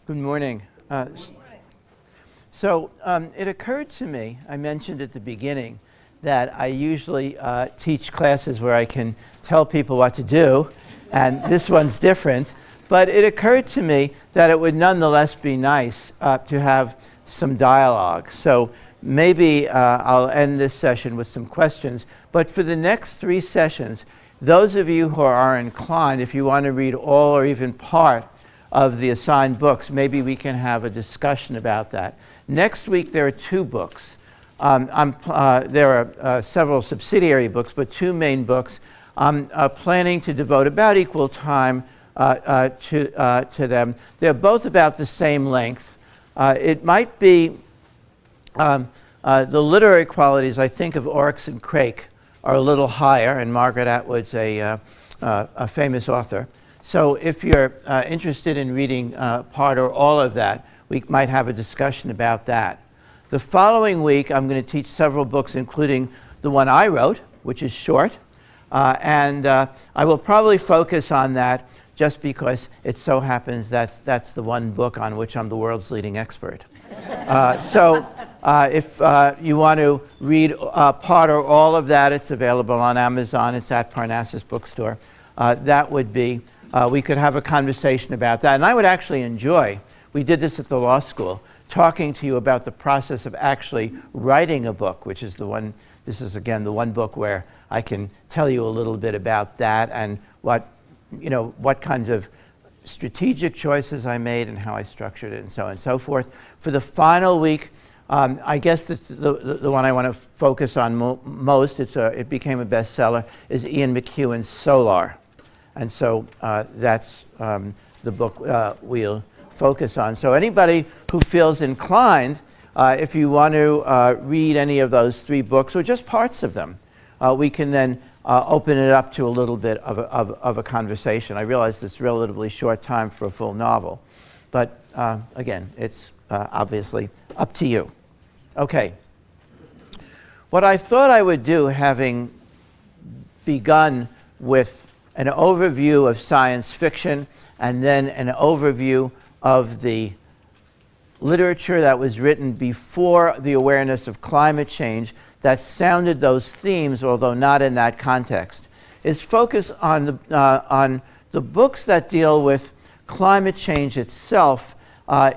Good morning. It occurred to me, I mentioned at the beginning, that I usually teach classes where I can tell people what to do, and this one's different. But it occurred to me that it would nonetheless be nice to have some dialogue. So maybe I'll end this session with some questions. But for the next 3 sessions, those of you who are inclined, if you want to read all or even part of the assigned books, maybe we can have a discussion about that. Next week there are 2 books. There are several subsidiary books, but 2 main books. I'm planning to devote about equal time to them. They're both about the same length. It might be the literary qualities, I think, of Oryx and Crake are a little higher, and Margaret Atwood's a famous author. So if you're interested in reading part or all of that, we might have a discussion about that. The following week, I'm going to teach several books, including the one I wrote, which is short. I will probably focus on that just because it so happens that's the one book on which I'm the world's leading expert. If you want to read part or all of that, it's available on Amazon. It's at Parnassus Bookstore. That would be, we could have a conversation about that. And I would actually enjoy, we did this at the law school, talking to you about the process of actually writing a book, which is the one, this is again the one book where I can tell you a little bit about that and what kinds of strategic choices I made and how I structured it and so on and so forth. For the final week, I guess the one I want to focus on most, it became a bestseller, is Ian McEwan's Solar. And so that's the book we'll focus on. So anybody who feels inclined, if you want to read any of those 3 books, or just parts of them, we can then open it up to a little bit of a conversation. I realize it's relatively short time for a full novel, but again, it's obviously up to you. Okay. What I thought I would do, having begun with an overview of science fiction and then an overview of the literature that was written before the awareness of climate change that sounded those themes, although not in that context, is focus on the books that deal with climate change itself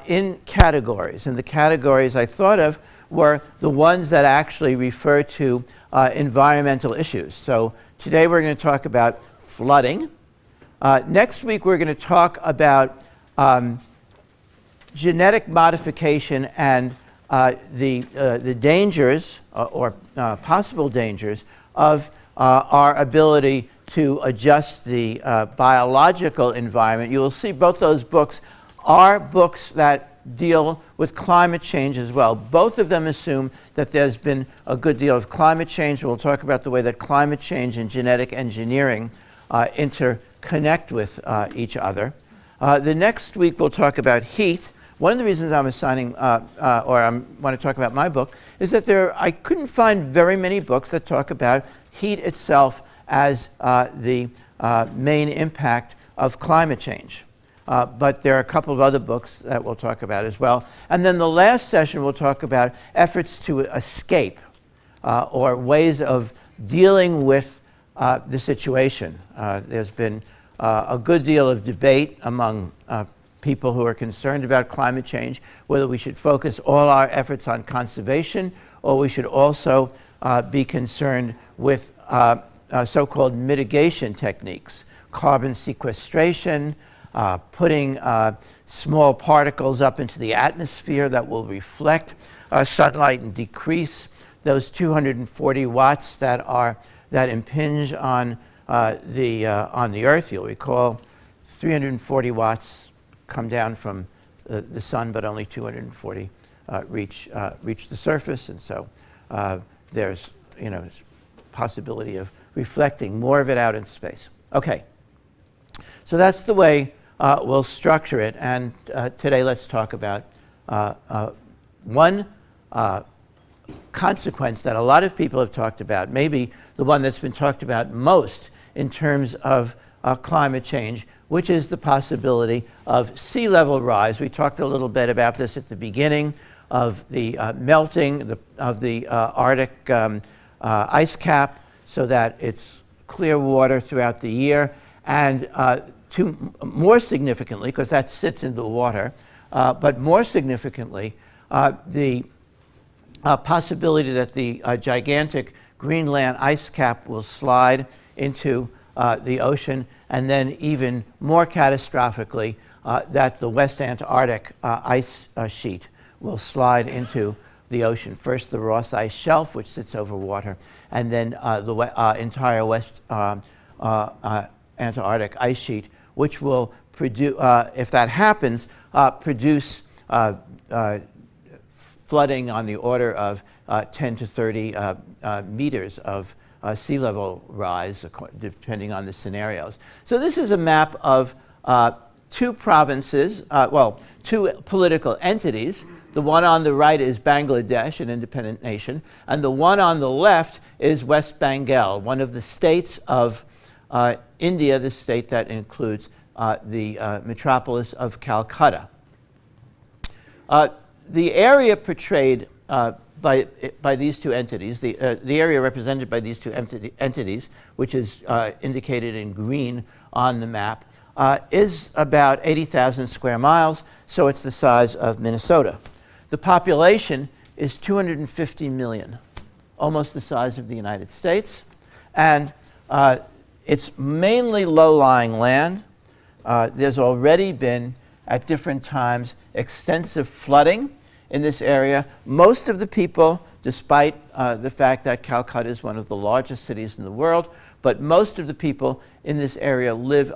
in categories. And the categories I thought of were the ones that actually refer to environmental issues. So today we're going to talk about flooding. Next week we're going to talk about genetic modification and the dangers or possible dangers of our ability to adjust the biological environment. You will see both those books are books that deal with climate change as well. Both of them assume that there's been a good deal of climate change. We'll talk about the way that climate change and genetic engineering interconnect with each other. The next week we'll talk about heat. One of the reasons I'm assigning, or I want to talk about my book, is that I couldn't find very many books that talk about heat itself as the main impact of climate change. But there are a couple of other books that we'll talk about as well. And then the last session we'll talk about efforts to escape or ways of dealing with the situation. There's been a good deal of debate among people who are concerned about climate change, whether we should focus all our efforts on conservation or we should also be concerned with so-called mitigation techniques, carbon sequestration, putting small particles up into the atmosphere that will reflect sunlight and decrease those 240 watts that impinge on the Earth. You'll recall 340 watts come down from the sun, but only 240 reach the surface, and so there's possibility of reflecting more of it out into space. Okay, so that's the way we'll structure it, and today let's talk about one consequence that a lot of people have talked about, maybe the one that's been talked about most in terms of climate change, which is the possibility of sea level rise. We talked a little bit about this at the beginning of the melting of the Arctic ice cap, so that it's clear water throughout the year, and more significantly, because that sits in the water, but more significantly, the possibility that the gigantic Greenland ice cap will slide into the ocean, and then even more catastrophically, that the West Antarctic ice sheet will slide into the ocean. First, the Ross Ice Shelf, which sits over water, and then the entire West Antarctic ice sheet, which will produce, if that happens, produce flooding on the order of 10 to 30 meters of sea level rise, depending on the scenarios. So this is a map of two provinces, two political entities. The one on the right is Bangladesh, an independent nation, and the one on the left is West Bengal, one of the states of India, the state that includes the metropolis of Calcutta. The area portrayed by these two entities, the area represented by these two entities, which is indicated in green on the map, is about 80,000 square miles, so it's the size of Minnesota. The population is 250 million, almost the size of the United States, and it's mainly low-lying land. There's already been, at different times, extensive flooding in this area. Most of the people, despite the fact that Calcutta is one of the largest cities in the world, but most of the people in this area live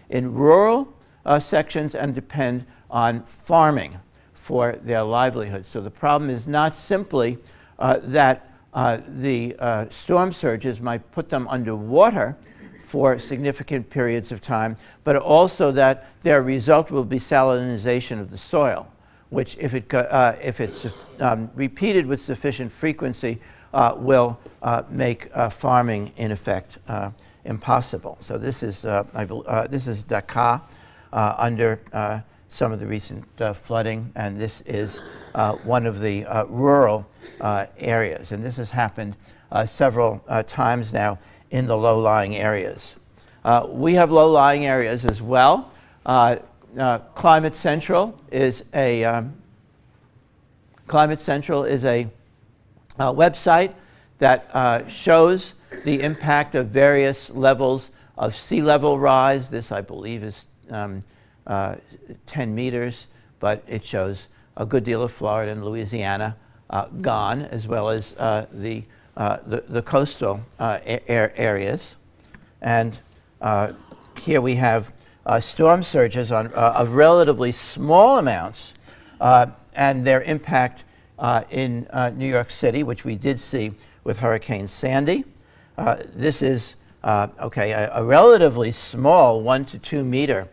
in rural sections and depend on farming for their livelihood. So the problem is not simply that the storm surges might put them underwater for significant periods of time, but also that their result will be salinization of the soil, which, if it's repeated with sufficient frequency, will make farming, in effect, impossible. So this is Dhaka under some of the recent flooding, and this is one of the rural areas. And this has happened several times now in the low-lying areas. We have low-lying areas as well. Climate Central is a website that shows the impact of various levels of sea level rise. This, I believe, is 10 meters, but it shows a good deal of Florida and Louisiana gone, as well as the coastal areas. And here we have storm surges of relatively small amounts, and their impact in New York City, which we did see with Hurricane Sandy. This is a relatively small 1 to 2 meter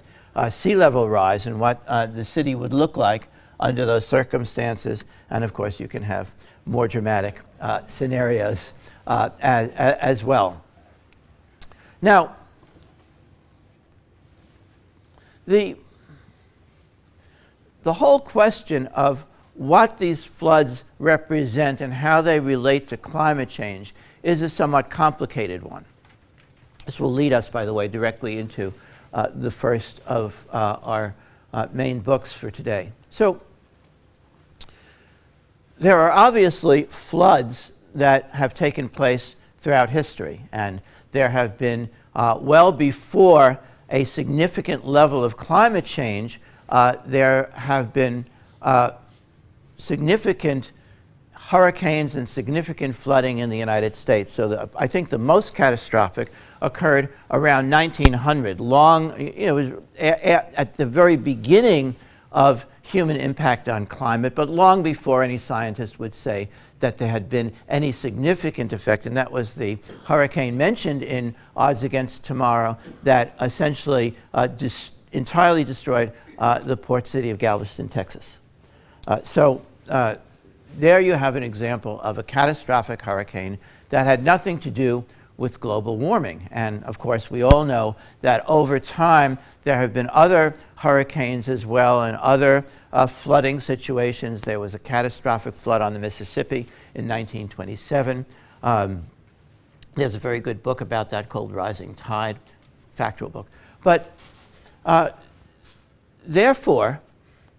sea level rise, and what the city would look like under those circumstances. And of course, you can have more dramatic scenarios as well. Now, the whole question of what these floods represent and how they relate to climate change is a somewhat complicated one. This will lead us, by the way, directly into the first of our main books for today. So there are obviously floods that have taken place throughout history, and there have been, well before a significant level of climate change, there have been significant hurricanes and significant flooding in the United States. So I think the most catastrophic occurred around 1900, it was at the very beginning of human impact on climate, but long before any scientist would say that there had been any significant effect, and that was the hurricane mentioned in Odds Against Tomorrow that essentially entirely destroyed the port city of Galveston, Texas. There you have an example of a catastrophic hurricane that had nothing to do with global warming. And of course, we all know that over time, there have been other hurricanes as well and other flooding situations. There was a catastrophic flood on the Mississippi in 1927. There's a very good book about that called Rising Tide, factual book. But therefore,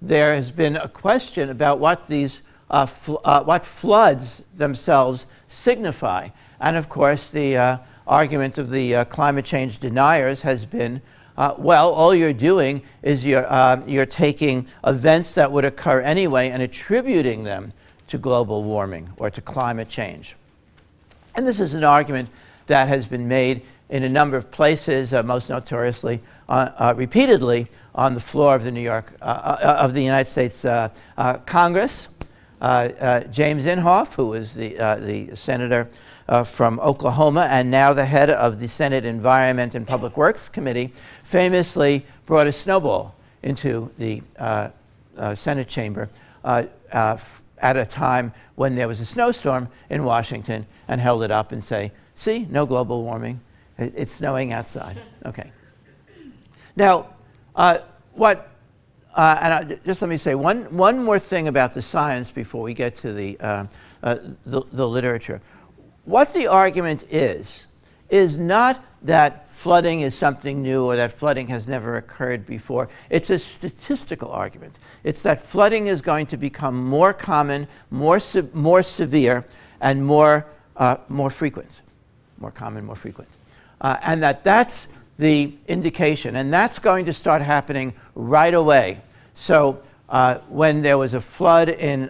there has been a question about what these what floods themselves signify. And of course, the argument of the climate change deniers has been, well, all you're doing is you're taking events that would occur anyway and attributing them to global warming or to climate change. And this is an argument that has been made in a number of places, most notoriously, repeatedly on the floor of the United States Congress. James Inhofe, who was the senator from Oklahoma and now the head of the Senate Environment and Public Works Committee, famously brought a snowball into the Senate chamber at a time when there was a snowstorm in Washington and held it up and say, see, no global warming. It's snowing outside. Okay. Now, just let me say one more thing about the science before we get to the literature. What the argument is not that flooding is something new or that flooding has never occurred before. It's a statistical argument. It's that flooding is going to become more common, more severe, and more frequent. More common, more frequent. And that's the indication. And that's going to start happening right away. So when there was a flood in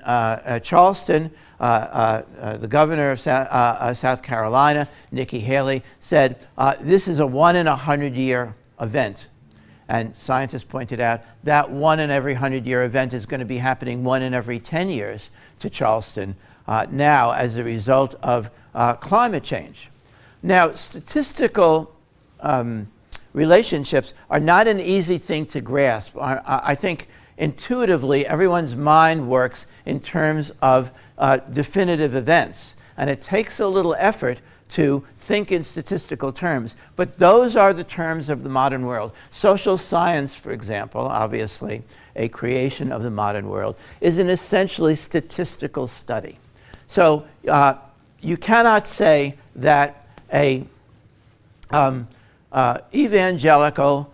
Charleston, the governor of South Carolina, Nikki Haley, said, this is a 1 in 100-year event. And scientists pointed out that 1 in every 100-year event is going to be happening 1 in every 10 years to Charleston now as a result of climate change. Now, statistical relationships are not an easy thing to grasp. I think intuitively everyone's mind works in terms of definitive events, and it takes a little effort to think in statistical terms. But those are the terms of the modern world. Social science, for example, obviously a creation of the modern world, is an essentially statistical study. So you cannot say that a evangelical,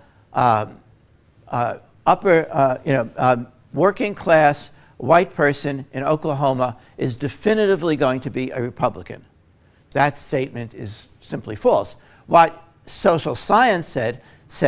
working class white person in Oklahoma is definitively going to be a Republican. That statement is simply false. What social science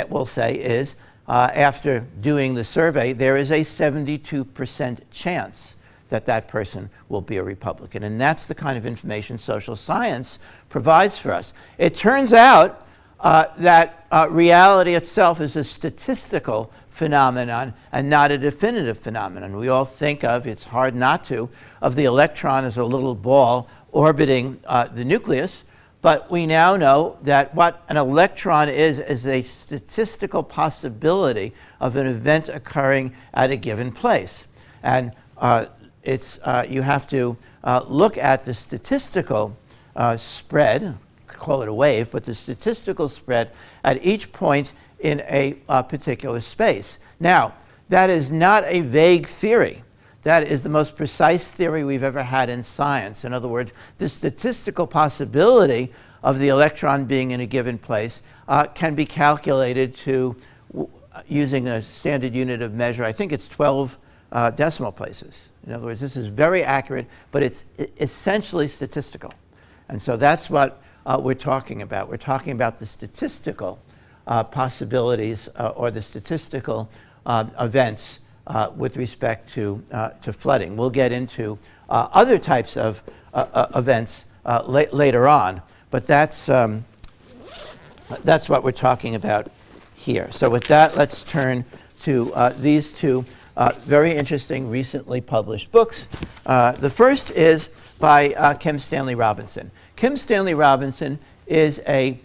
will say is, after doing the survey, there is a 72% chance that that person will be a Republican. And that's the kind of information social science provides for us. It turns out that reality itself is a statistical phenomenon and not a definitive phenomenon. We all think of, it's hard not to, of the electron as a little ball orbiting the nucleus, but we now know that what an electron is a statistical possibility of an event occurring at a given place. And you have to look at the statistical spread, call it a wave, but the statistical spread at each point in a particular space. Now, that is not a vague theory. That is the most precise theory we've ever had in science. In other words, the statistical possibility of the electron being in a given place can be calculated using a standard unit of measure. I think it's 12 decimal places. In other words, this is very accurate, but it's essentially statistical. And so that's what we're talking about. We're talking about the statistical possibilities or the statistical events with respect to flooding. We'll get into other types of events later on, but that's what we're talking about here. So with that, let's turn to these two very interesting, recently published books. The first is by Kim Stanley Robinson. Kim Stanley Robinson is an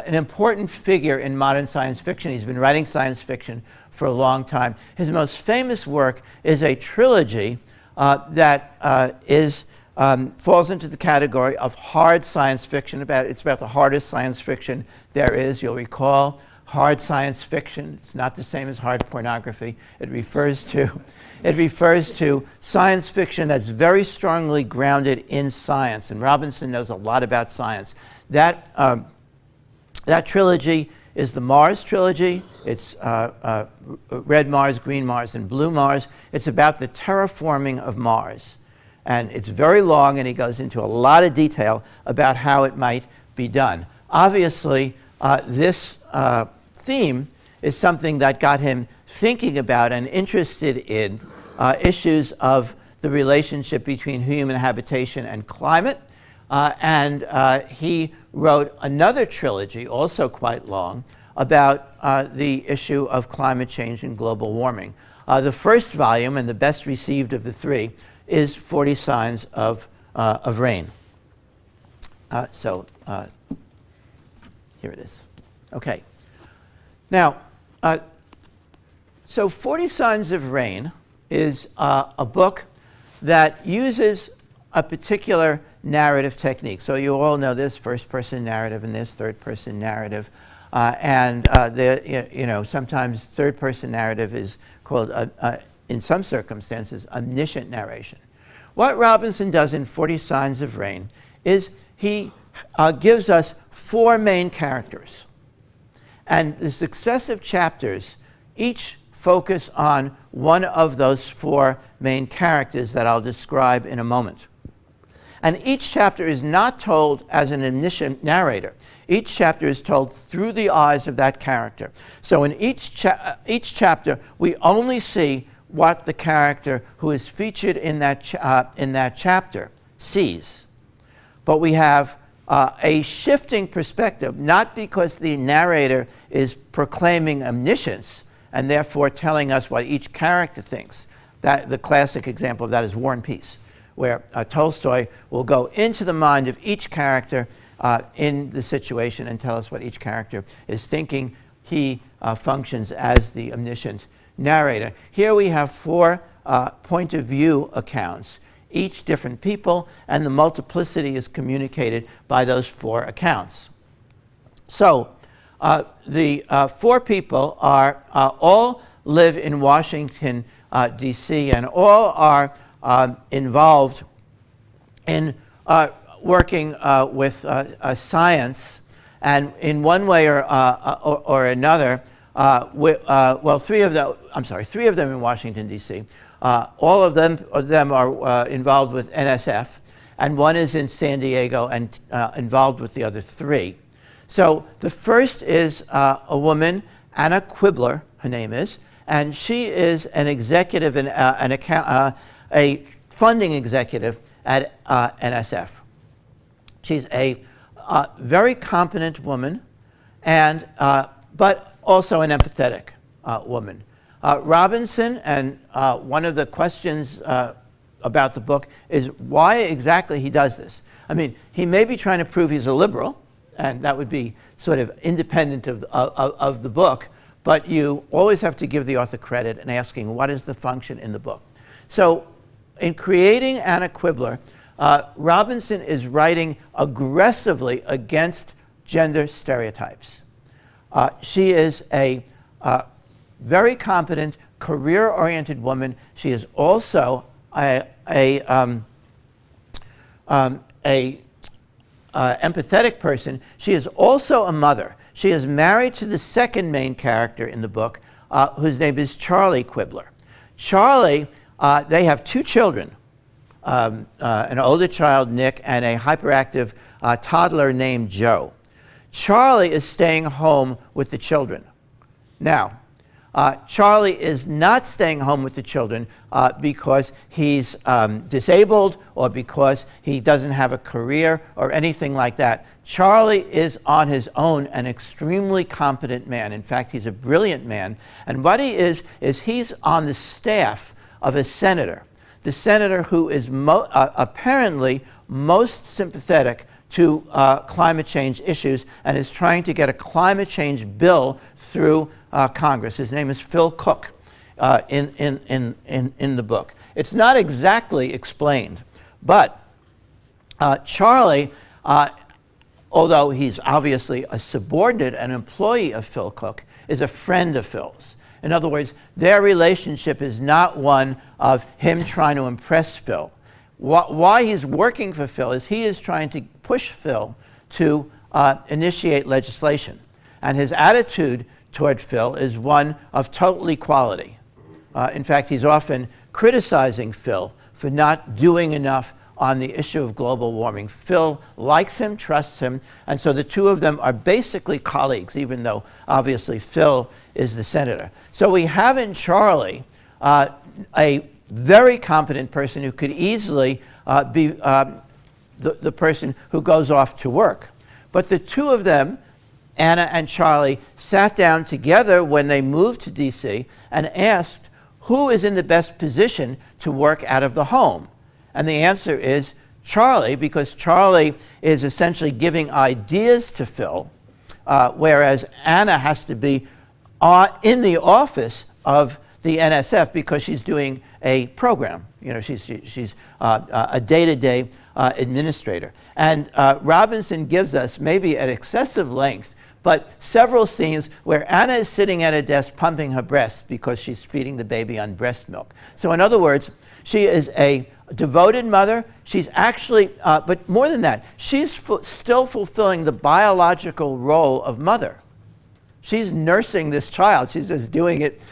important figure in modern science fiction. He's been writing science fiction for a long time. His most famous work is a trilogy that is falls into the category of hard science fiction. It's about the hardest science fiction there is. You'll recall hard science fiction. It's not the same as hard pornography. It refers to science fiction that's very strongly grounded in science. And Robinson knows a lot about science. That trilogy is the Mars trilogy. It's Red Mars, Green Mars, and Blue Mars. It's about the terraforming of Mars. And it's very long, and he goes into a lot of detail about how it might be done. Obviously, this theme is something that got him thinking about and interested in issues of the relationship between human habitation and climate. He wrote another trilogy, also quite long, about the issue of climate change and global warming. The first volume, and the best received of the three, is 40 Signs of Rain. Here it is. Okay. Now, so 40 Signs of Rain is a book that uses a particular narrative technique. So you all know this first-person narrative and this third-person narrative. Sometimes third-person narrative is called, in some circumstances, omniscient narration. What Robinson does in 40 Signs of Rain is he gives us four main characters. And the successive chapters each focus on one of those four main characters that I'll describe in a moment. And each chapter is not told as an omniscient narrator. Each chapter is told through the eyes of that character. So in each chapter, we only see what the character who is featured in that chapter sees. But we have a shifting perspective, not because the narrator is proclaiming omniscience and therefore telling us what each character thinks. The classic example of that is War and Peace, where Tolstoy will go into the mind of each character in the situation and tell us what each character is thinking. He functions as the omniscient narrator. Here we have four point of view accounts, each different people, and the multiplicity is communicated by those four accounts. So the four people are all live in Washington, D.C., and all are involved in working with science, and in one way or another, three of them in Washington, D.C. All of them are involved with NSF, and one is in San Diego and involved with the other three. So the first is a woman, Anna Quibler, her name is, and she is an executive and a funding executive at NSF. She's a very competent woman, and but also an empathetic woman. Robinson, and one of the questions about the book is why exactly he does this. I mean, he may be trying to prove he's a liberal, and that would be sort of independent of the book, but you always have to give the author credit in asking what is the function in the book. So in creating Anna Quibler, Robinson is writing aggressively against gender stereotypes. She is a very competent, career-oriented woman. She is also a empathetic person. She is also a mother. She is married to the second main character in the book, whose name is Charlie Quibler. Charlie, they have two children, an older child, Nick, and a hyperactive toddler named Joe. Charlie is staying home with the children. Now, Charlie is not staying home with the children because he's disabled or because he doesn't have a career or anything like that. Charlie is on his own an extremely competent man. In fact, he's a brilliant man. And what he is he's on the staff of a senator, the senator who is apparently most sympathetic to climate change issues and is trying to get a climate change bill through Congress. His name is Phil Cook in the book. It's not exactly explained, but Charlie, although he's obviously a subordinate, an employee of Phil Cook, is a friend of Phil's. In other words, their relationship is not one of him trying to impress Phil. Why he's working for Phil is he is trying to push Phil to initiate legislation. And his attitude toward Phil is one of total equality. In fact, he's often criticizing Phil for not doing enough on the issue of global warming. Phil likes him, trusts him, and so the two of them are basically colleagues, even though obviously Phil is the senator. So we have in Charlie a very competent person who could easily be the person who goes off to work. But the two of them, Anna and Charlie, sat down together when they moved to DC and asked who is in the best position to work out of the home. And the answer is Charlie, because Charlie is essentially giving ideas to Phil, whereas Anna has to be in the office of the NSF because she's doing a program. You know, she's a day-to-day administrator. And Robinson gives us, maybe at excessive length, but several scenes where Anna is sitting at a desk pumping her breasts because she's feeding the baby on breast milk. So in other words, she is a devoted mother. She's actually, but more than that, she's still fulfilling the biological role of mother. She's nursing this child. She's just doing it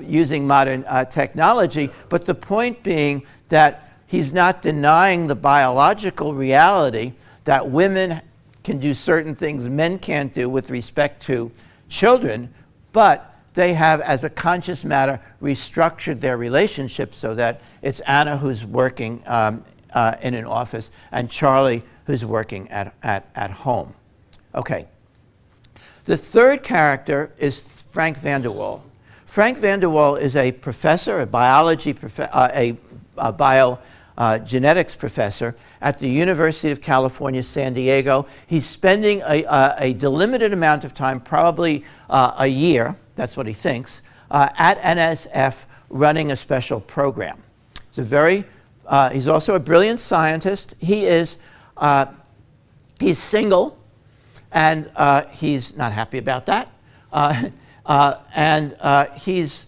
using modern technology. But the point being that he's not denying the biological reality that women can do certain things men can't do with respect to children, but they have, as a conscious matter, restructured their relationship so that it's Anna who's working in an office and Charlie who's working at home. Okay. The third character is Frank Vanderwall. Frank Vanderwall is a professor, a biology a biogenetics professor at the University of California, San Diego. He's spending a delimited amount of time, probably a year, that's what he thinks, at NSF running a special program. He's also a brilliant scientist. He's single, and he's not happy about that. He's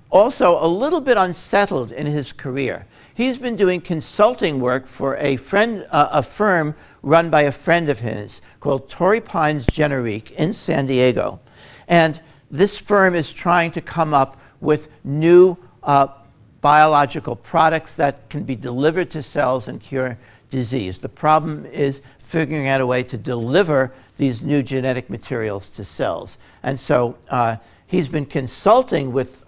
also a little bit unsettled in his career. He's been doing consulting work for a firm run by a friend of his called Torrey Pines Generique in San Diego. And this firm is trying to come up with new biological products that can be delivered to cells and cure disease. The problem is figuring out a way to deliver these new genetic materials to cells. And so he's been consulting with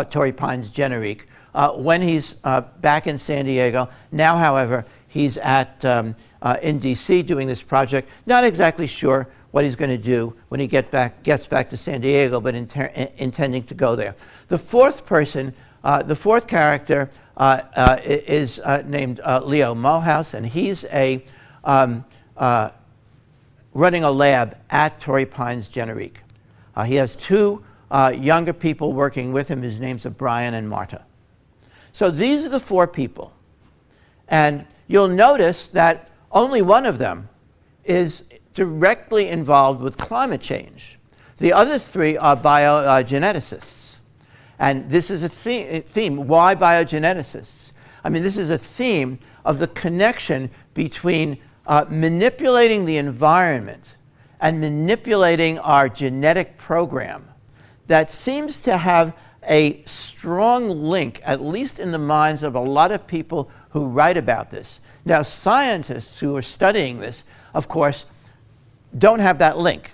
Torrey Pines Generique when he's back in San Diego. Now, however, he's in DC doing this project, not exactly sure what he's going to do when he gets back to San Diego, but intending to go there. The fourth character is named Leo Mulhouse, and he's running a lab at Torrey Pines Generique. He has two younger people working with him. His names are Brian and Marta. So these are the four people. And you'll notice that only one of them is directly involved with climate change. The other three are biogeneticists. And this is a theme. Why biogeneticists? I mean, this is a theme of the connection between manipulating the environment and manipulating our genetic program that seems to have a strong link, at least in the minds of a lot of people who write about this. Now, scientists who are studying this, of course, don't have that link.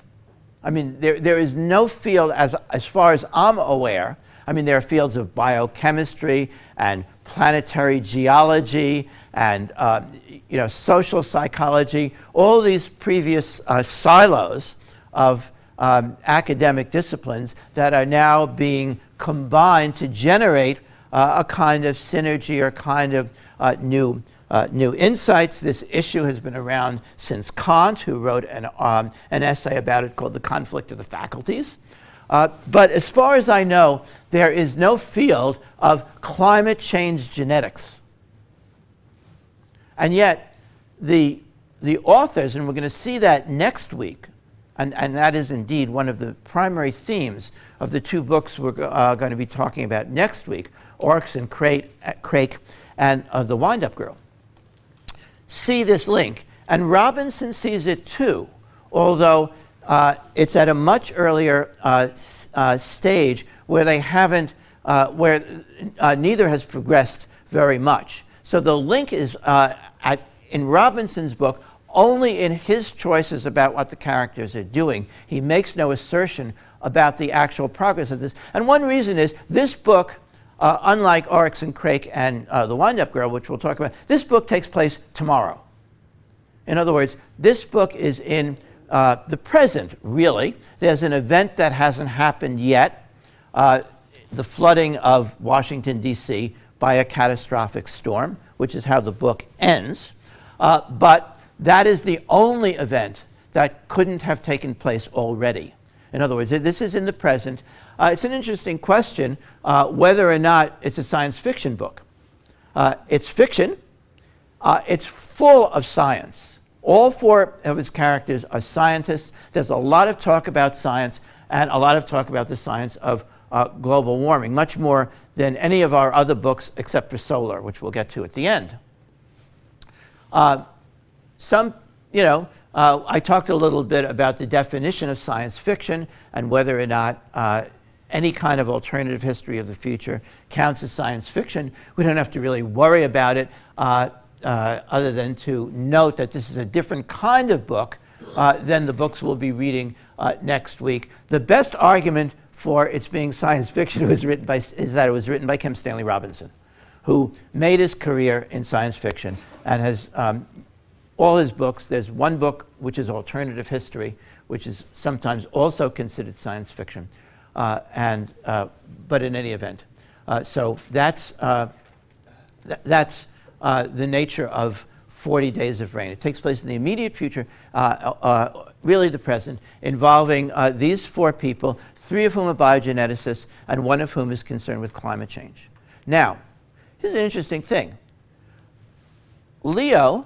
I mean, there is no field, as far as I'm aware. I mean, there are fields of biochemistry and planetary geology and social psychology, all these previous silos of academic disciplines that are now being combined to generate a kind of synergy or kind of new insights. This issue has been around since Kant, who wrote an essay about it called The Conflict of the Faculties. But as far as I know, there is no field of climate change genetics. And yet, the authors, and we're going to see that next week, and that is indeed one of the primary themes of the two books we're going to be talking about next week, Oryx and Crake and The Wind-Up Girl, see this link. And Robinson sees it too, although it's at a much earlier stage where they haven't, where neither has progressed very much. So the link is in Robinson's book only in his choices about what the characters are doing. He makes no assertion about the actual progress of this. And one reason is this book, unlike Oryx and Crake and The Wind-Up Girl, which we'll talk about, this book takes place tomorrow. In other words, this book is in the present, really. There's an event that hasn't happened yet, the flooding of Washington, D.C. by a catastrophic storm, which is how the book ends. But that is the only event that couldn't have taken place already. In other words, this is in the present. It's an interesting question whether or not it's a science fiction book. It's fiction. It's full of science. All four of his characters are scientists. There's a lot of talk about science and a lot of talk about the science of global warming, much more than any of our other books except for Solar, which we'll get to at the end. I talked a little bit about the definition of science fiction and whether or not any kind of alternative history of the future counts as science fiction. We don't have to really worry about it other than to note that this is a different kind of book than the books we'll be reading next week. The best argument for its being science fiction is that it was written by Kim Stanley Robinson, who made his career in science fiction and has all his books. There's one book which is alternative history, which is sometimes also considered science fiction, but in any event. So that's the nature of 40 Days of Rain. It takes place in the immediate future, really the present, involving these four people, three of whom are biogeneticists and one of whom is concerned with climate change. Now, here's an interesting thing. Leo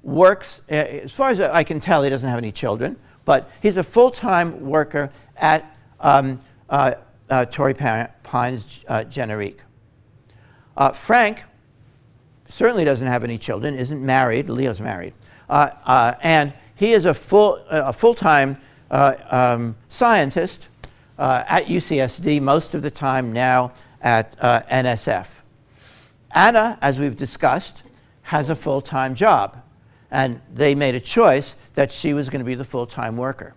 works, as far as I can tell, he doesn't have any children, but he's a full-time worker at Torrey Pines Generique. Frank certainly doesn't have any children, isn't married. Leo's married. And he is a full-time scientist at UCSD, most of the time now at NSF. Anna, as we've discussed, has a full-time job. And they made a choice that she was going to be the full-time worker.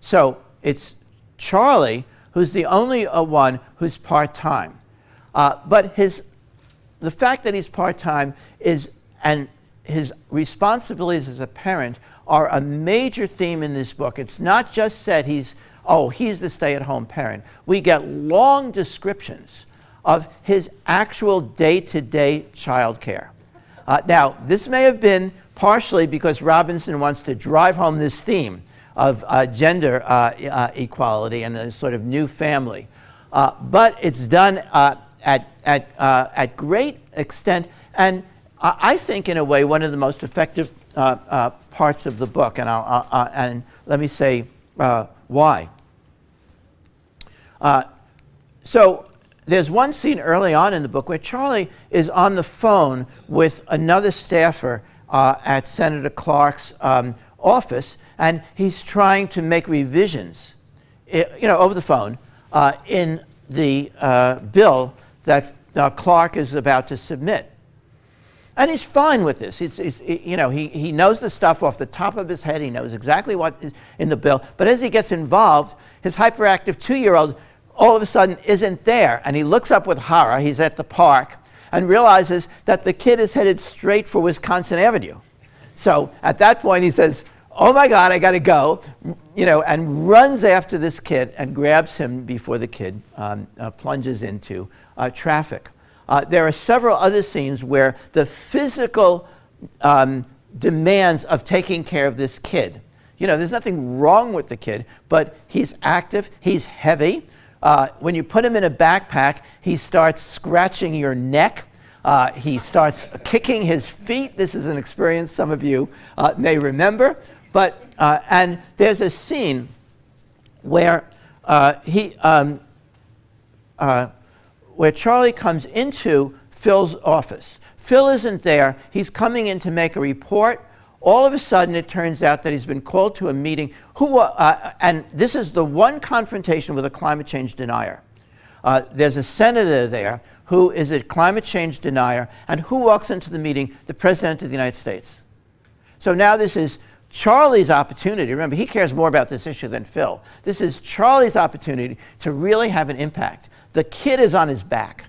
So it's Charlie who's the only one who's part-time. But the fact that he's part-time and his responsibilities as a parent are a major theme in this book. It's not just said he's the stay-at-home parent. We get long descriptions of his actual day-to-day child care. Now, this may have been partially because Robinson wants to drive home this theme of gender equality and a sort of new family. But it's done at great extent, and I think in a way one of the most effective parts of the book, and let me say why. So there's one scene early on in the book where Charlie is on the phone with another staffer at Senator Clark's office, and he's trying to make revisions, over the phone, in the bill that Clark is about to submit. And he's fine with this. He knows the stuff off the top of his head. He knows exactly what is in the bill. But as he gets involved, his hyperactive 2-year-old all of a sudden isn't there. And he looks up with horror. He's at the park and realizes that the kid is headed straight for Wisconsin Avenue. So at that point, he says, "Oh my God, I got to go," and runs after this kid and grabs him before the kid plunges into traffic. There are several other scenes where the physical demands of taking care of this kid, there's nothing wrong with the kid, but he's active, he's heavy. When you put him in a backpack, he starts scratching your neck. He starts kicking his feet. This is an experience some of you may remember. But and there's a scene where where Charlie comes into Phil's office. Phil isn't there. He's coming in to make a report. All of a sudden, it turns out that he's been called to a meeting. And this is the one confrontation with a climate change denier. There's a senator there who is a climate change denier, and who walks into the meeting? The President of the United States. So now this is Charlie's opportunity. Remember, he cares more about this issue than Phil. This is Charlie's opportunity to really have an impact. The kid is on his back.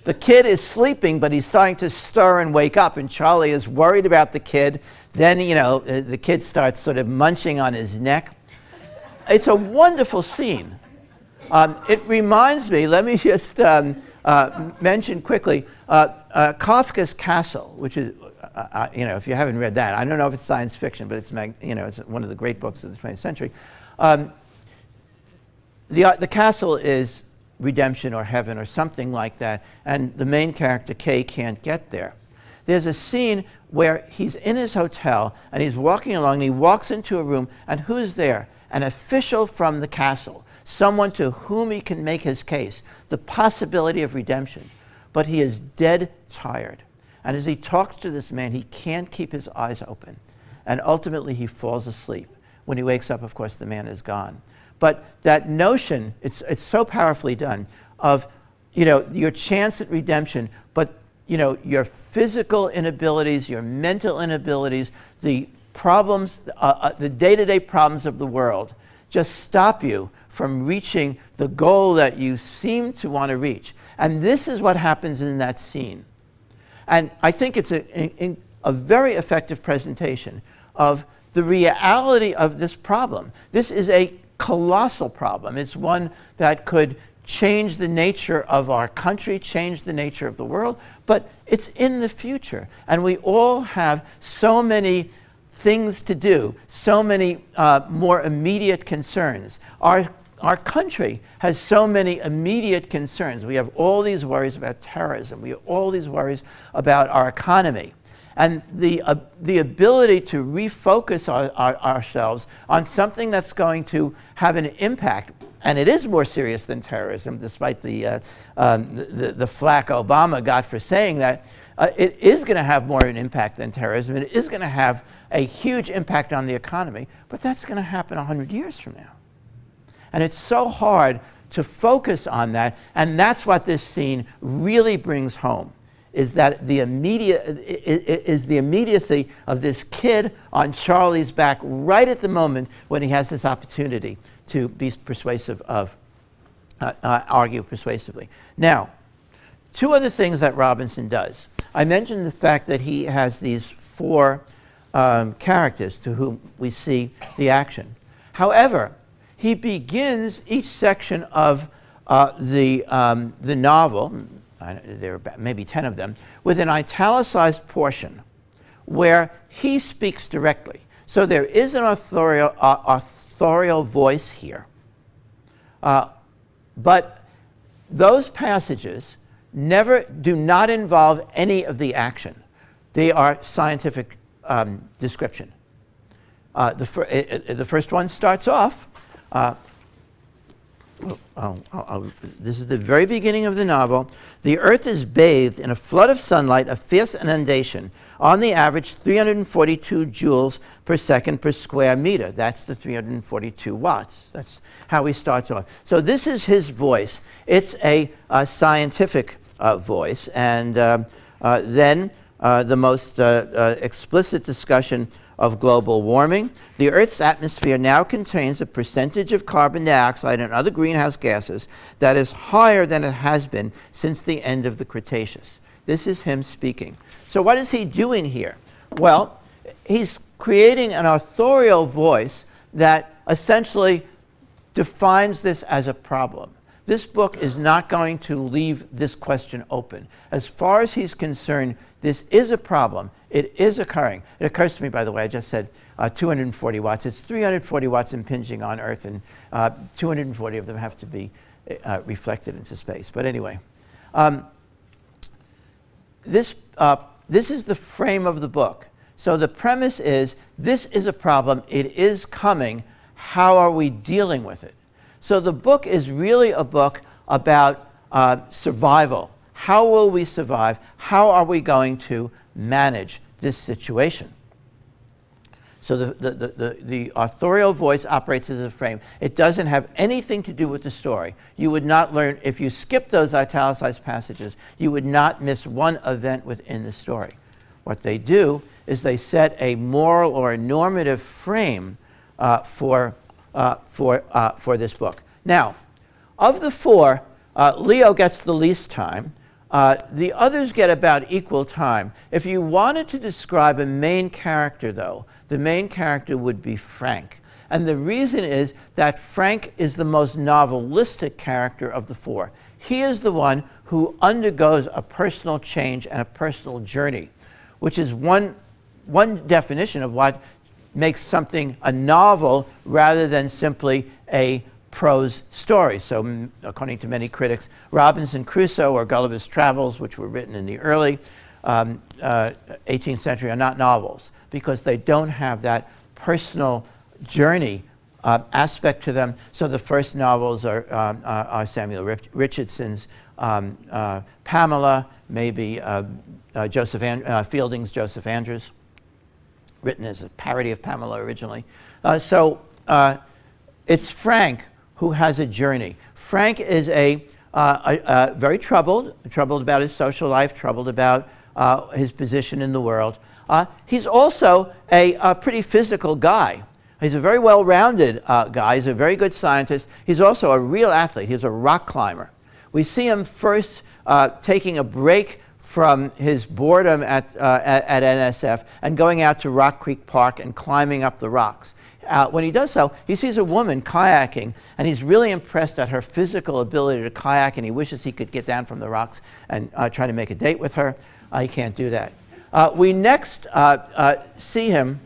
The kid is sleeping, but he's starting to stir and wake up, and Charlie is worried about the kid. Then, the kid starts sort of munching on his neck. It's a wonderful scene. It reminds me, let me just mention quickly, Kafka's Castle, which is, if you haven't read that, I don't know if it's science fiction, but it's, it's one of the great books of the 20th century. The castle is redemption or heaven or something like that, and the main character, Kay, can't get there. There's a scene where he's in his hotel, and he's walking along, and he walks into a room, and who's there? An official from the castle, someone to whom he can make his case, the possibility of redemption. But he is dead tired. And as he talks to this man, he can't keep his eyes open. And ultimately, he falls asleep. When he wakes up, of course, the man is gone. But that notion, it's so powerfully done, of your chance at redemption, but your physical inabilities, your mental inabilities, the problems, the day-to-day problems of the world just stop you from reaching the goal that you seem to want to reach. And this is what happens in that scene. And I think it's a very effective presentation of the reality of this problem. This is a colossal problem. It's one that could change the nature of our country, change the nature of the world, but it's in the future. And we all have so many things to do, so many more immediate concerns. Our country has so many immediate concerns. We have all these worries about terrorism. We have all these worries about our economy. And the ability to refocus ourselves on something that's going to have an impact, and it is more serious than terrorism, despite the flack Obama got for saying that, it is going to have more of an impact than terrorism. It is going to have a huge impact on the economy, but that's going to happen 100 years from now. And it's so hard to focus on that, and that's what this scene really brings home, is that the immediacy of this kid on Charlie's back right at the moment when he has this opportunity to be persuasive argue persuasively. Now, two other things that Robinson does. I mentioned the fact that he has these four characters to whom we see the action. However, he begins each section of the novel, there are maybe 10 of them, with an italicized portion where he speaks directly. So there is an authorial voice here. But those passages do not involve any of the action. They are scientific description. The first one starts off, this is the very beginning of the novel. The Earth is bathed in a flood of sunlight, a fierce inundation, on the average 342 joules per second per square meter. That's the 342 watts. That's how he starts off. So this is his voice. It's a scientific voice. And then the most explicit discussion of global warming. The Earth's atmosphere now contains a percentage of carbon dioxide and other greenhouse gases that is higher than it has been since the end of the Cretaceous. This is him speaking. So what is he doing here? Well, he's creating an authorial voice that essentially defines this as a problem. This book is not going to leave this question open. As far as he's concerned, this is a problem. It is occurring. It occurs to me, by the way, I just said 240 watts. It's 340 watts impinging on Earth, and 240 of them have to be reflected into space. But anyway, this is the frame of the book. So the premise is, this is a problem, it is coming, how are we dealing with it? So the book is really a book about survival. How will we survive? How are we going to manage this situation? So the authorial voice operates as a frame. It doesn't have anything to do with the story. You would not learn, if you skip those italicized passages, you would not miss one event within the story. What they do is they set a moral or a normative frame for this book. Now, of the four, Leo gets the least time. The others get about equal time. If you wanted to describe a main character, though, the main character would be Frank. And the reason is that Frank is the most novelistic character of the four. He is the one who undergoes a personal change and a personal journey, which is one definition of what makes something a novel rather than simply a prose story. So according to many critics, Robinson Crusoe or Gulliver's Travels, which were written in the early 18th century, are not novels because they don't have that personal journey aspect to them. So the first novels are Samuel Richardson's Pamela, maybe Fielding's Joseph Andrews, written as a parody of Pamela originally. It's Frank who has a journey. Frank is very troubled about his social life, troubled about his position in the world. He's also a pretty physical guy. He's a very well-rounded guy. He's a very good scientist. He's also a real athlete. He's a rock climber. We see him first taking a break from his boredom at NSF and going out to Rock Creek Park and climbing up the rocks. When he does so, he sees a woman kayaking, and he's really impressed at her physical ability to kayak, and he wishes he could get down from the rocks and try to make a date with her. He can't do that. We next see him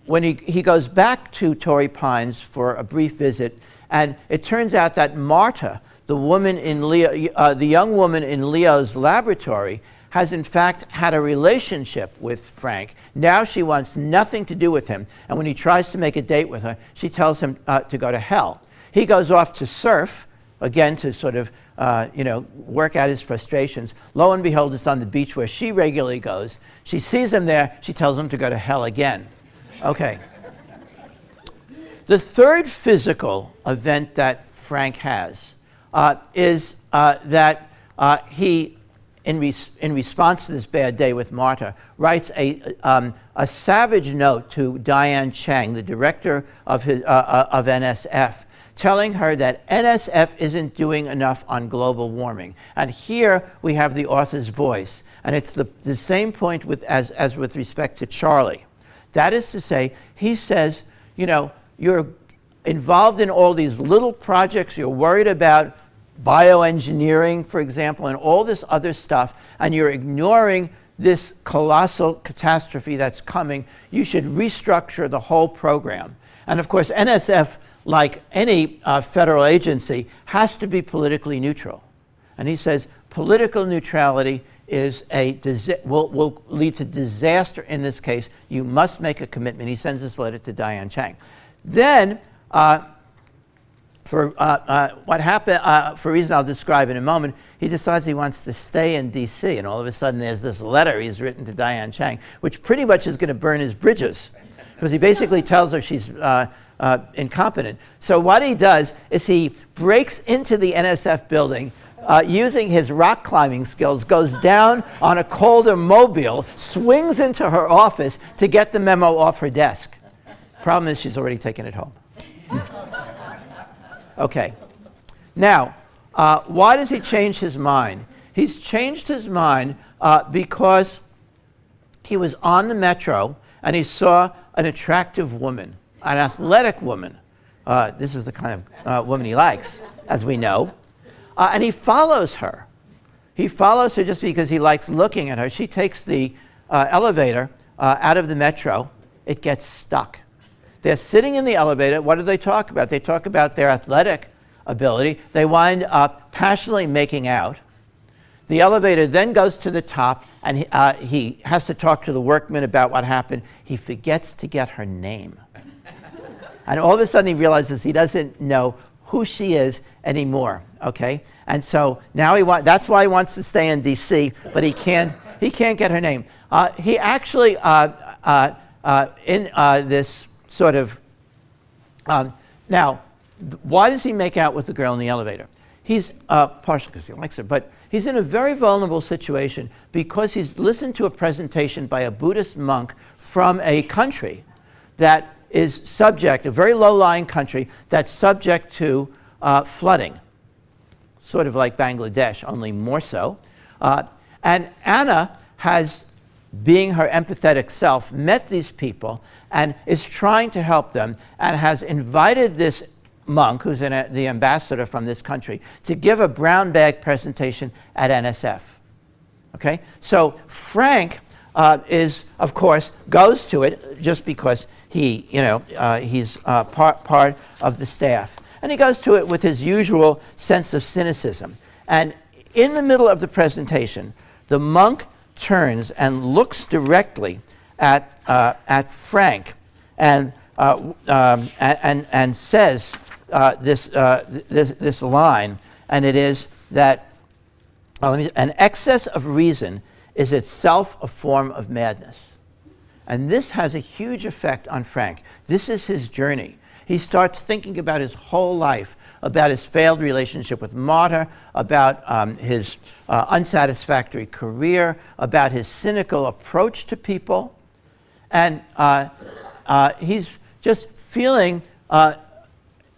when he goes back to Torrey Pines for a brief visit, and it turns out that Marta, the young woman in Leo's laboratory, has in fact had a relationship with Frank. Now she wants nothing to do with him, and when he tries to make a date with her, she tells him to go to hell. He goes off to surf, again to sort of work out his frustrations. Lo and behold, it's on the beach where she regularly goes. She sees him there, she tells him to go to hell again. Okay. The third physical event that Frank has is that he, in response to this bad day with Marta, writes a savage note to Diane Chang, the director of NSF, telling her that NSF isn't doing enough on global warming. And here we have the author's voice. And it's the same point as with respect to Charlie. That is to say, he says, you're involved in all these little projects, you're worried about bioengineering, for example, and all this other stuff, and you're ignoring this colossal catastrophe that's coming. You should restructure the whole program. And of course, NSF, like any federal agency, has to be politically neutral. And he says political neutrality is will lead to disaster in this case. You must make a commitment. He sends this letter to Diane Chang. Then, for what happened, for a reason I'll describe in a moment, he decides he wants to stay in D.C. And all of a sudden there's this letter he's written to Diane Chang, which pretty much is going to burn his bridges, because he basically tells her she's incompetent. So what he does is he breaks into the NSF building using his rock climbing skills, goes down on a Calder mobile, swings into her office to get the memo off her desk. Problem is she's already taken it home. Okay. Now, why does he change his mind? He's changed his mind because he was on the metro and he saw an attractive woman, an athletic woman. This is the kind of woman he likes, as we know. And he follows her. He follows her just because he likes looking at her. She takes the elevator out of the metro. It gets stuck. They're sitting in the elevator. What do they talk about? They talk about their athletic ability. They wind up passionately making out. The elevator then goes to the top, and he has to talk to the workman about what happened. He forgets to get her name. And all of a sudden he realizes he doesn't know who she is anymore, okay? And so now that's why he wants to stay in D.C., but he can't get her name. He actually, in this sort of, now, why does he make out with the girl in the elevator? He's, partially because he likes her, but he's in a very vulnerable situation because he's listened to a presentation by a Buddhist monk from a country that is subject, a very low-lying country that's subject to flooding, sort of like Bangladesh, only more so. And Anna has, being her empathetic self, met these people and is trying to help them and has invited this monk, who's the ambassador from this country, to give a brown bag presentation at NSF. Okay? So Frank is, of course, goes to it just because he's part of the staff. And he goes to it with his usual sense of cynicism. And in the middle of the presentation, the monk turns and looks directly at Frank and says this line, and it is that an excess of reason is itself a form of madness. And this has a huge effect on Frank. This is his journey. He starts thinking about his whole life, about his failed relationship with Marta, about his unsatisfactory career, about his cynical approach to people. And he's just feeling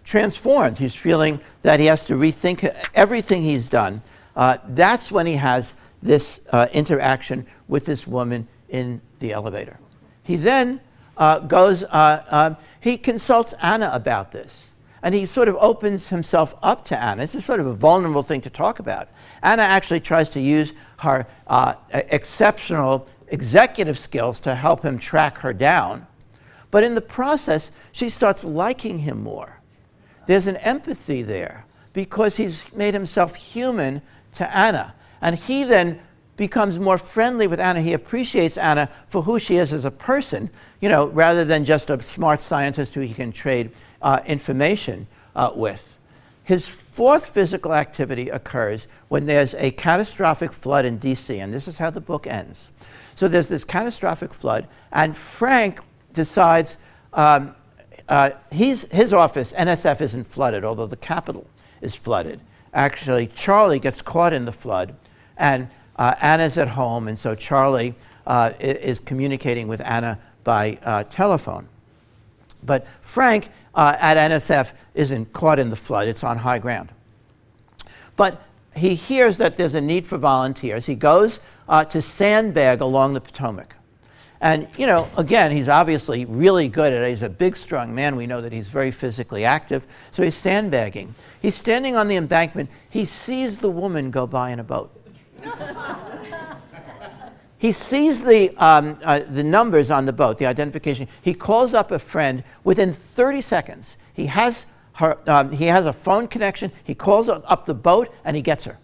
transformed. He's feeling that he has to rethink everything he's done. That's when he has this interaction with this woman in the elevator. He then he consults Anna about this. And he sort of opens himself up to Anna. It's a sort of a vulnerable thing to talk about. Anna actually tries to use her exceptional executive skills to help him track her down. But in the process, she starts liking him more. There's an empathy there because he's made himself human to Anna. And he then becomes more friendly with Anna. He appreciates Anna for who she is as a person, rather than just a smart scientist who he can trade information with. His fourth physical activity occurs when there's a catastrophic flood in D.C., and this is how the book ends. So there's this catastrophic flood, and Frank decides his office, NSF, isn't flooded, although the Capitol is flooded. Actually, Charlie gets caught in the flood, and Anna's at home, and so Charlie is communicating with Anna by telephone. But Frank at NSF isn't caught in the flood. It's on high ground. But he hears that there's a need for volunteers. He goes to sandbag along the Potomac. And, again, he's obviously really good at it. He's a big, strong man. We know that he's very physically active. So he's sandbagging. He's standing on the embankment. He sees the woman go by in a boat. He sees the numbers on the boat, the identification. He calls up a friend. Within 30 seconds, he has a phone connection. He calls up the boat, and he gets her.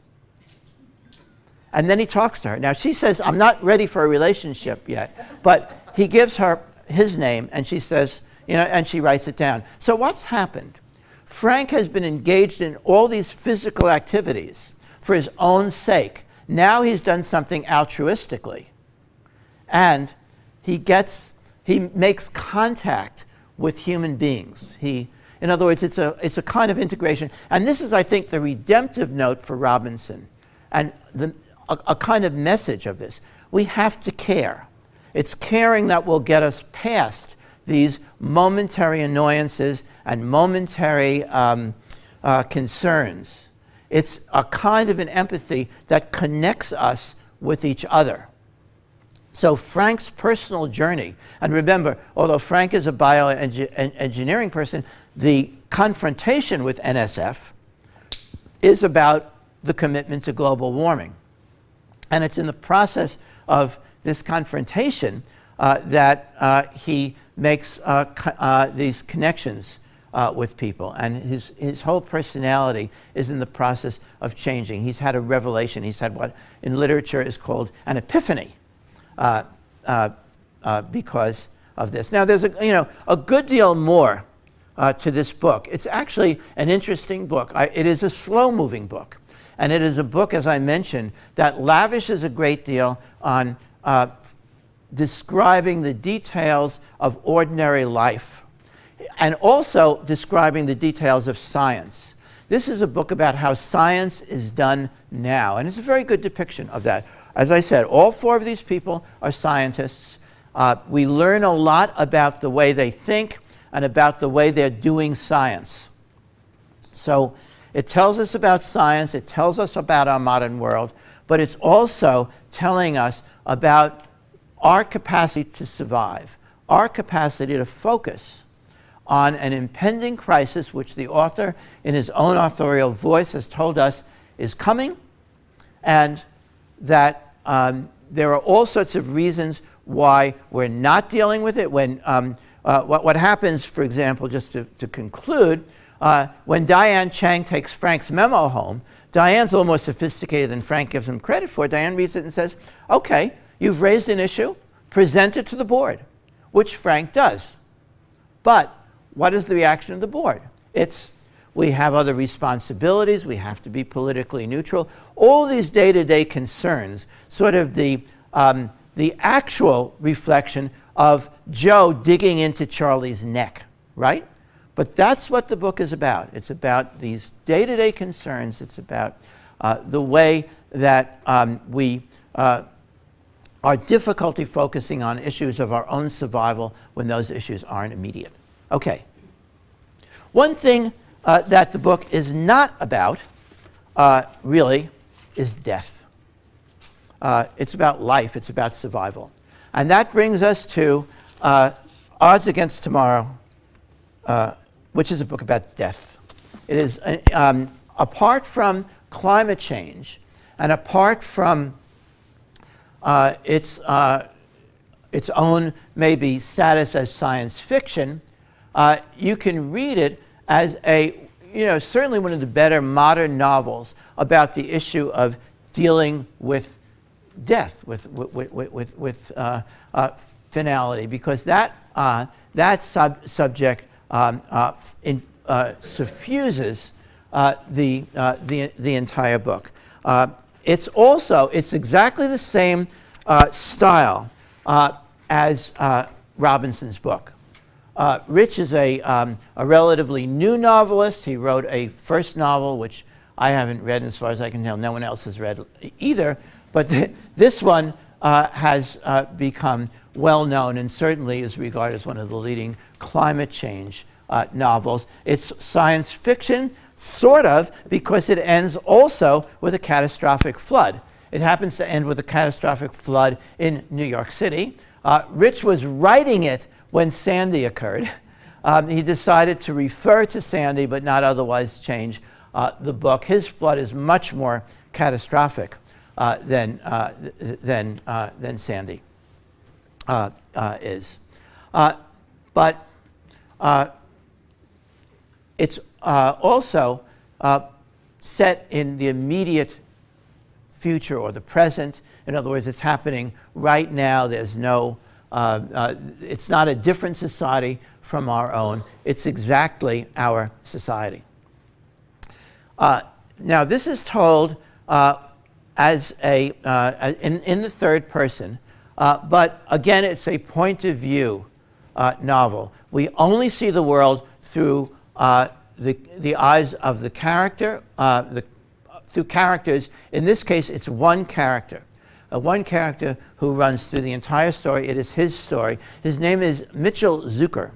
And then he talks to her. Now, she says, I'm not ready for a relationship yet. But he gives her his name, and she says, and she writes it down. So what's happened? Frank has been engaged in all these physical activities for his own sake. Now he's done something altruistically. And he makes contact with human beings. In other words, it's a kind of integration. And this is, I think, the redemptive note for Robinson. And a kind of message of this. We have to care. It's caring that will get us past these momentary annoyances and momentary concerns. It's a kind of an empathy that connects us with each other. So Frank's personal journey, and remember, although Frank is a bioengineering person, the confrontation with NSF is about the commitment to global warming. And it's in the process of this confrontation that he makes these connections with people. And his whole personality is in the process of changing. He's had a revelation. He's had what in literature is called an epiphany because of this. Now, there's a good deal more to this book. It's actually an interesting book. It is a slow-moving book. And it is a book, as I mentioned, that lavishes a great deal on describing the details of ordinary life and also describing the details of science. This is a book about how science is done now, and it's a very good depiction of that. As I said, all four of these people are scientists. We learn a lot about the way they think and about the way they're doing science. So it tells us about science, it tells us about our modern world, but it's also telling us about our capacity to survive, our capacity to focus on an impending crisis which the author, in his own authorial voice, has told us is coming, and that there are all sorts of reasons why we're not dealing with it. When what happens, for example, just to conclude, when Diane Chang takes Frank's memo home, Diane's a little more sophisticated than Frank gives him credit for. Diane reads it and says, okay, you've raised an issue, present it to the board, which Frank does. But what is the reaction of the board? It's, we have other responsibilities, we have to be politically neutral. All these day-to-day concerns, sort of the actual reflection of Joe digging into Charlie's neck, right? But that's what the book is about. It's about these day-to-day concerns. It's about the way that we our difficulty focusing on issues of our own survival when those issues aren't immediate. Okay. One thing that the book is not about, really, is death. It's about life. It's about survival. And that brings us to Odds Against Tomorrow, which is a book about death. It is, apart from climate change and apart from its own maybe status as science fiction, you can read it as certainly one of the better modern novels about the issue of dealing with death, with finality, because that subject suffuses the entire book. It's exactly the same style as Robinson's book. Rich is a relatively new novelist. He wrote a first novel, which I haven't read, and as far as I can tell, no one else has read either. But this one has become well known and certainly is regarded as one of the leading climate change novels. It's science fiction, sort of, because it ends also with a catastrophic flood. It happens to end with a catastrophic flood in New York City. Rich was writing it when Sandy occurred. He decided to refer to Sandy but not otherwise change the book. His flood is much more catastrophic than Sandy is. But it's also set in the immediate future or the present. In other words, it's happening right now. There's no, it's not a different society from our own. It's exactly our society. Now, this is told as in the third person, but again, it's a point of view novel. We only see the world through the eyes of the character, through characters. In this case, it's one character who runs through the entire story. It is his story. His name is Mitchell Zucker.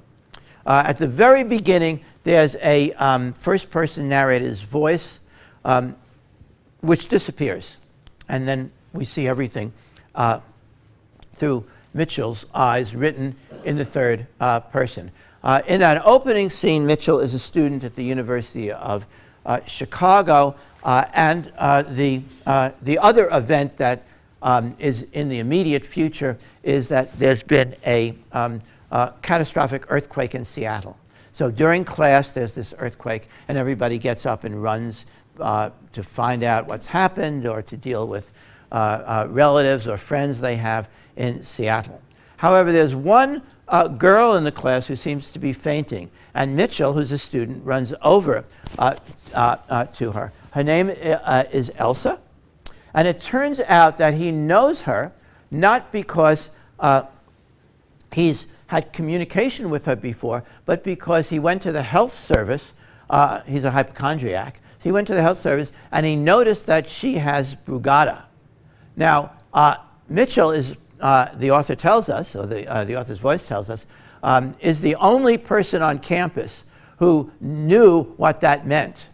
At the very beginning, there's a first-person narrator's voice, which disappears. And then we see everything through Mitchell's eyes, written in the third person. In that opening scene, Mitchell is a student at the University of Chicago, and the other event that is in the immediate future is that there's been a catastrophic earthquake in Seattle. So during class, there's this earthquake, and everybody gets up and runs to find out what's happened or to deal with relatives or friends they have in Seattle. However, there's one girl in the class who seems to be fainting, and Mitchell, who's a student, runs over to her. Her name is Elsa, and it turns out that he knows her not because he's had communication with her before, but because he went to the health service. He's a hypochondriac. So he went to the health service, and he noticed that she has Brugada. Now, Mitchell is, the author tells us, or the author's voice tells us, is the only person on campus who knew what that meant.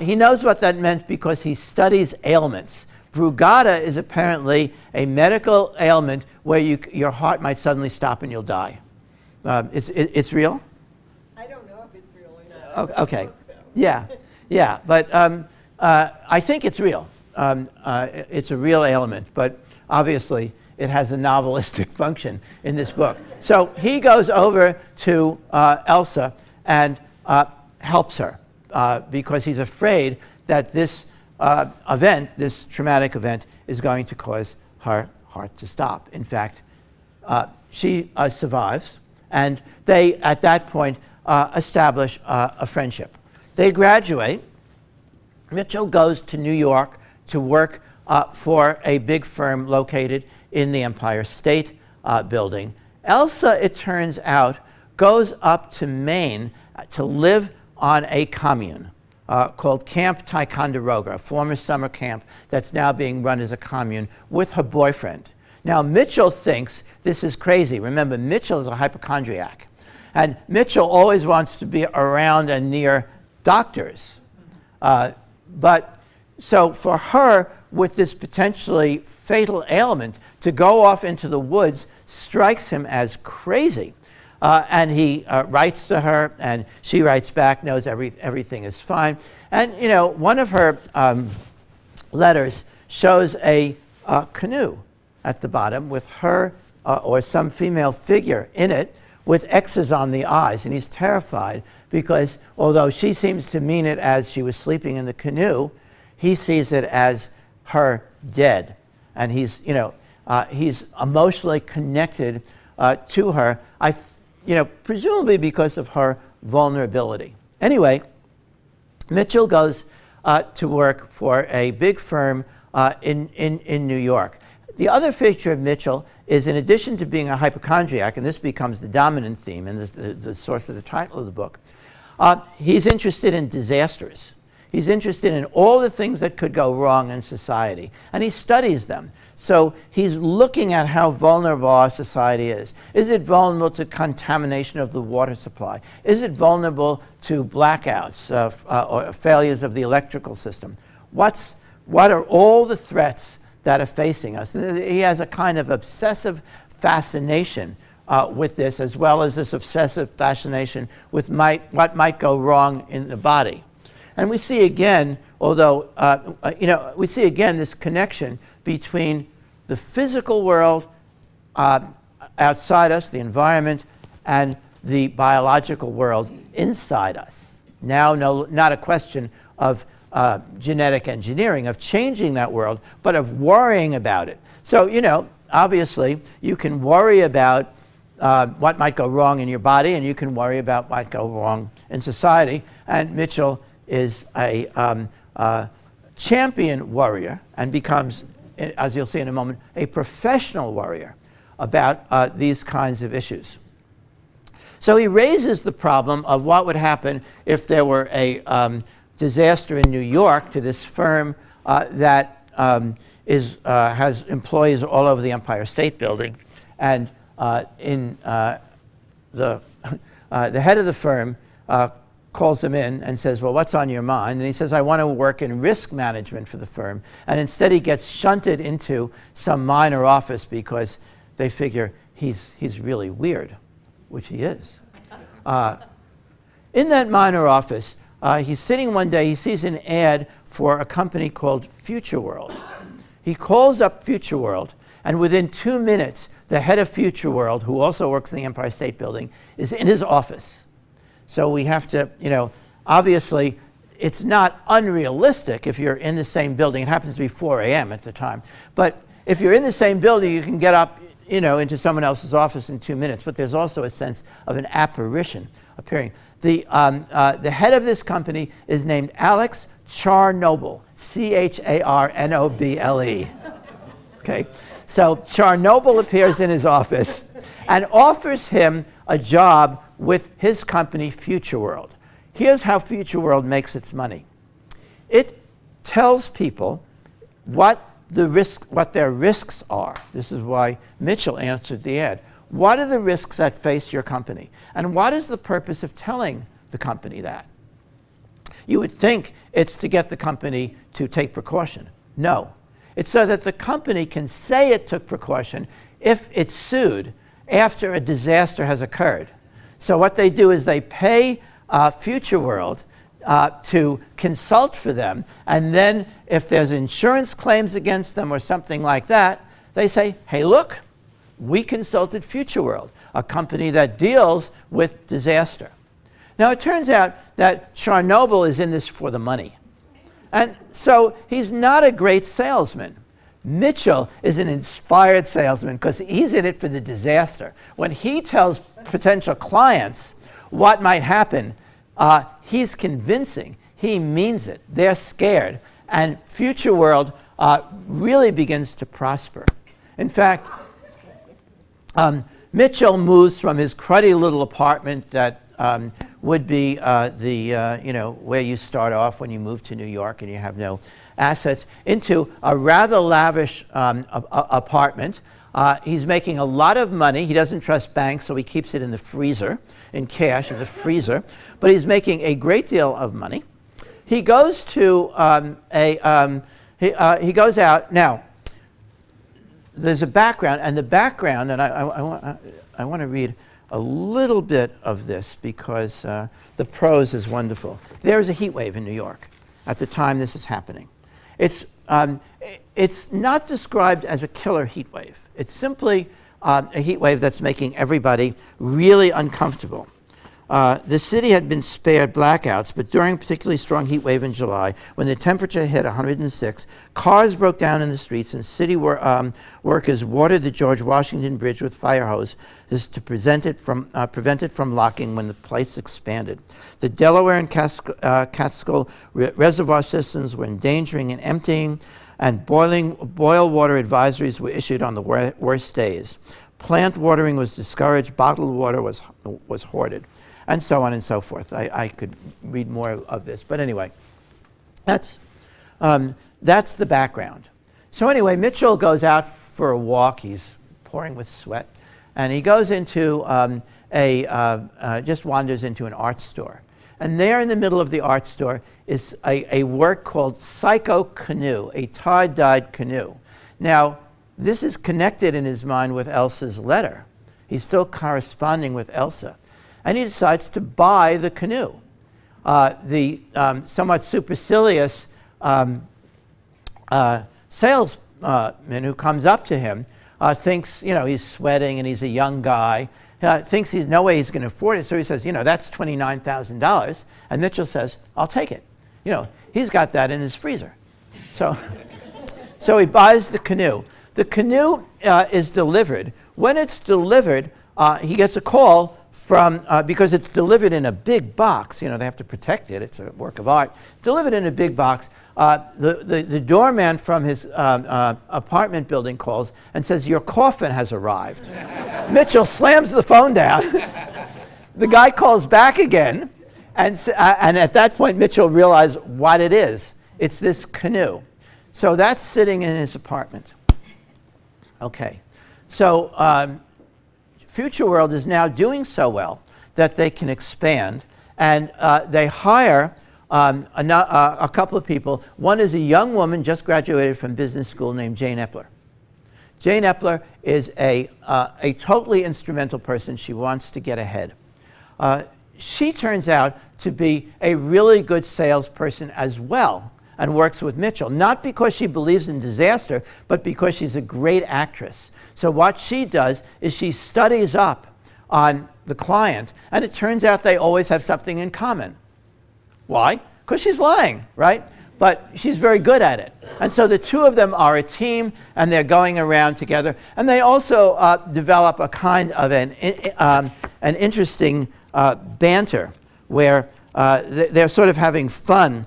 He knows what that meant because he studies ailments. Brugada is apparently a medical ailment where your heart might suddenly stop and you'll die. It's real? I don't know if it's real or not. Okay. Yeah. But I think it's real. It's a real ailment, but obviously it has a novelistic function in this book. So he goes over to Elsa and helps her because he's afraid that this event, this traumatic event, is going to cause her heart to stop. In fact, she survives, and they, at that point, establish a friendship. They graduate. Mitchell goes to New York to work for a big firm located in the Empire State Building. Elsa, it turns out, goes up to Maine to live on a commune called Camp Ticonderoga, a former summer camp that's now being run as a commune, with her boyfriend. Now, Mitchell thinks this is crazy. Remember, Mitchell is a hypochondriac. And Mitchell always wants to be around and near doctors. But so for her, with this potentially fatal ailment, to go off into the woods strikes him as crazy. And he writes to her, and she writes back, knows everything is fine. And, you know, one of her letters shows a canoe at the bottom with her or some female figure in it with X's on the eyes. And he's terrified because although she seems to mean it as she was sleeping in the canoe, he sees it as her dead. And he's, you know, he's emotionally connected to her, presumably because of her vulnerability. Anyway, Mitchell goes to work for a big firm in New York. The other feature of Mitchell is, in addition to being a hypochondriac, and this becomes the dominant theme and the source of the title of the book, he's interested in disasters. He's interested in all the things that could go wrong in society, and he studies them. So he's looking at how vulnerable our society is. Is it vulnerable to contamination of the water supply? Is it vulnerable to blackouts or failures of the electrical system? What are all the threats that are facing us? And he has a kind of obsessive fascination with this, as well as this obsessive fascination with what might go wrong in the body. And we see again, we see again this connection between the physical world outside us, the environment, and the biological world inside us. Now, not a question of genetic engineering, of changing that world, but of worrying about it. So, obviously, you can worry about what might go wrong in your body, and you can worry about what might go wrong in society. And Mitchell is a champion warrior and becomes, as you'll see in a moment, a professional warrior about these kinds of issues. So he raises the problem of what would happen if there were a disaster in New York to this firm that has employees all over the Empire State Building. And the head of the firm calls him in and says, well, what's on your mind? And he says, I want to work in risk management for the firm. And instead he gets shunted into some minor office because they figure he's really weird, which he is. In that minor office, he's sitting one day, he sees an ad for a company called Future World. He calls up Future World, and within 2 minutes, the head of Future World, who also works in the Empire State Building, is in his office. So we have to, obviously, it's not unrealistic if you're in the same building. It happens to be 4 a.m. at the time. But if you're in the same building, you can get up, into someone else's office in 2 minutes. But there's also a sense of an apparition appearing. The head of this company is named Alex Charnoble, Charnoble. Okay, so Charnoble appears in his office and offers him a job with his company, Future World. Here's how Future World makes its money. It tells people what their risks are. This is why Mitchell answered the ad. What are the risks that face your company? And what is the purpose of telling the company that? You would think it's to get the company to take precaution. No. It's so that the company can say it took precaution if it's sued after a disaster has occurred. So what they do is they pay Future World to consult for them, and then if there's insurance claims against them or something like that, they say, hey, look, we consulted Future World, a company that deals with disaster. Now, it turns out that Charnoble is in this for the money. And so he's not a great salesman. Mitchell is an inspired salesman because he's in it for the disaster. When he tells potential clients what might happen, he's convincing. He means it. They're scared. And Future World really begins to prosper. In fact, Mitchell moves from his cruddy little apartment that would be where you start off when you move to New York and you have no assets, into a rather lavish apartment. He's making a lot of money. He doesn't trust banks, so he keeps it in the freezer, in cash in the freezer. But he's making a great deal of money. He goes to he goes out. Now, there's a background, and the background, and I want to read a little bit of this because the prose is wonderful. There is a heat wave in New York at the time this is happening. It's not described as a killer heat wave. It's simply a heat wave that's making everybody really uncomfortable. The city had been spared blackouts, but during a particularly strong heat wave in July, when the temperature hit 106, cars broke down in the streets and city workers watered the George Washington Bridge with fire hoses to prevent it from locking when the place expanded. The Delaware and Catskill reservoir systems were endangering and emptying, and boil water advisories were issued on the worst days. Plant watering was discouraged, bottled water was hoarded, and so on and so forth. I could read more of this, but anyway, that's the background. So anyway, Mitchell goes out for a walk. He's pouring with sweat, and he goes into just wanders into an art store. And there in the middle of the art store is a work called Psycho Canoe, a tie-dyed canoe. Now, this is connected in his mind with Elsa's letter. He's still corresponding with Elsa. And he decides to buy the canoe. The somewhat supercilious salesman who comes up to him thinks, he's sweating and he's a young guy, thinks he's no way he's going to afford it. So he says, that's $29,000. And Mitchell says, I'll take it. He's got that in his freezer. So he buys the canoe. The canoe is delivered. When it's delivered, he gets a call from, because it's delivered in a big box, they have to protect it, it's a work of art, delivered in a big box. The doorman from his apartment building calls and says, your coffin has arrived. Mitchell slams the phone down. The guy calls back again, and at that point Mitchell realized what it is. It's this canoe. So that's sitting in his apartment. Okay, so Future World is now doing so well that they can expand, and they hire a couple of people. One is a young woman just graduated from business school named Jane Epler. Jane Epler is a totally instrumental person. She wants to get ahead. She turns out to be a really good salesperson as well, and works with Mitchell, not because she believes in disaster, but because she's a great actress. So what she does is she studies up on the client, and it turns out they always have something in common. Why? Because she's lying, right? But she's very good at it. And so the two of them are a team, and they're going around together. And they also develop a kind of an interesting banter where they're sort of having fun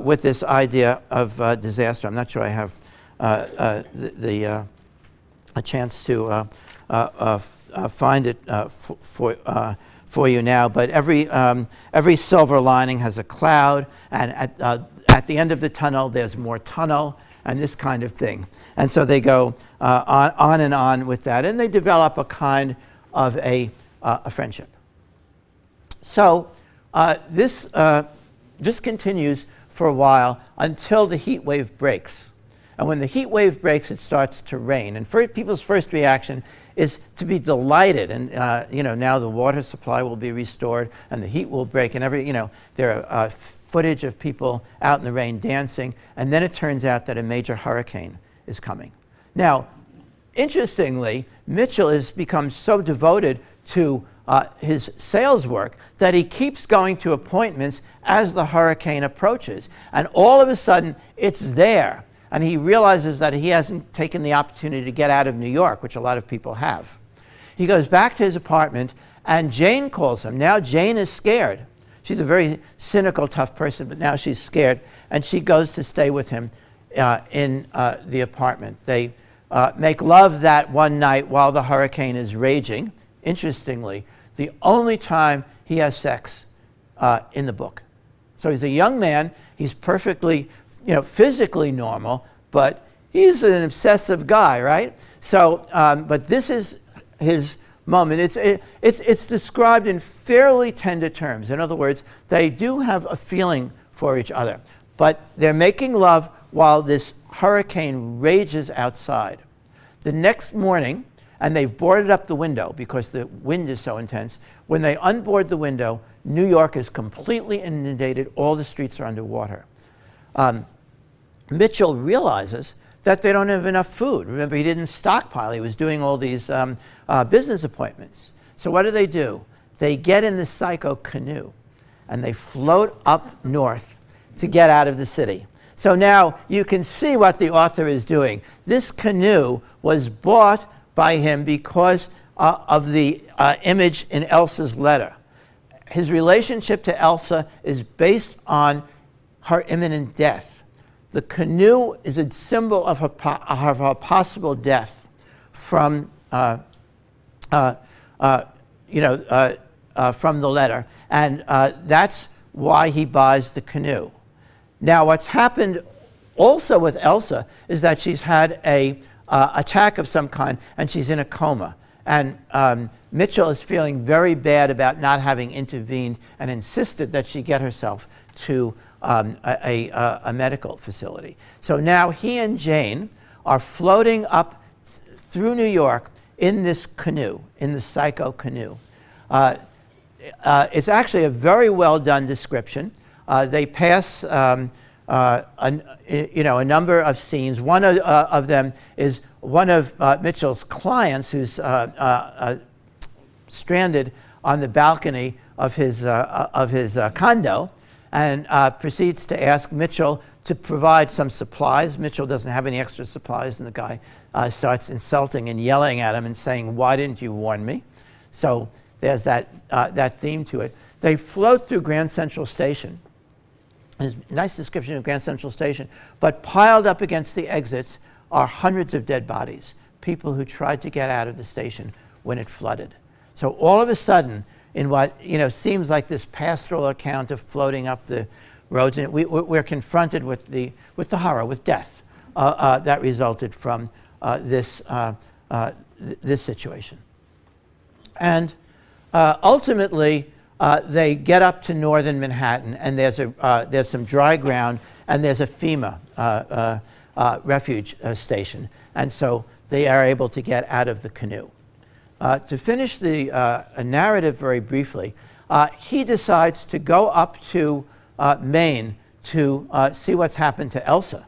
with this idea of disaster. I'm not sure I have a chance to find it for you now, but every silver lining has a cloud, and at the end of the tunnel there's more tunnel, and this kind of thing. And so they go on and on with that, and they develop a kind of a friendship. So this continues for a while until the heat wave breaks. And when the heat wave breaks, it starts to rain. And people's first reaction is to be delighted. And now the water supply will be restored, and the heat will break. And there are footage of people out in the rain dancing. And then it turns out that a major hurricane is coming. Now, interestingly, Mitchell has become so devoted to his sales work that he keeps going to appointments as the hurricane approaches. And all of a sudden, it's there. And he realizes that he hasn't taken the opportunity to get out of New York, which a lot of people have. He goes back to his apartment, and Jane calls him. Now Jane is scared. She's a very cynical, tough person, but now she's scared. And she goes to stay with him in the apartment. They make love that one night while the hurricane is raging. Interestingly, the only time he has sex in the book. So he's a young man. He's perfectly physically normal, but he's an obsessive guy, right? So, but this is his moment. It's described in fairly tender terms. In other words, they do have a feeling for each other, but they're making love while this hurricane rages outside. The next morning, and they've boarded up the window because the wind is so intense, when they unboard the window, New York is completely inundated. All the streets are underwater. Mitchell realizes that they don't have enough food. Remember, he didn't stockpile. He was doing all these business appointments. So what do? They get in the psycho canoe, and they float up north to get out of the city. So now you can see what the author is doing. This canoe was bought by him because of the image in Elsa's letter. His relationship to Elsa is based on her imminent death. The canoe is a symbol of her possible death from the letter, and that's why he buys the canoe. Now, what's happened also with Elsa is that she's had a attack of some kind, and she's in a coma. And Mitchell is feeling very bad about not having intervened and insisted that she get herself to a medical facility. So now he and Jane are floating up through New York in this canoe, in the psycho canoe. It's actually a very well done description. They pass a number of scenes. One of them is one of Mitchell's clients who's stranded on the balcony of his condo, and proceeds to ask Mitchell to provide some supplies. Mitchell doesn't have any extra supplies, and the guy starts insulting and yelling at him and saying, "Why didn't you warn me?" So there's that theme to it. They float through Grand Central Station. There's a nice description of Grand Central Station, but piled up against the exits are hundreds of dead bodies, people who tried to get out of the station when it flooded. So all of a sudden, in what seems like this pastoral account of floating up the roads, and we're confronted with the horror, with death that resulted from this situation. And ultimately, they get up to northern Manhattan, and there's some dry ground, and there's a FEMA refuge station, and so they are able to get out of the canoe. To finish the narrative very briefly, he decides to go up to Maine to see what's happened to Elsa.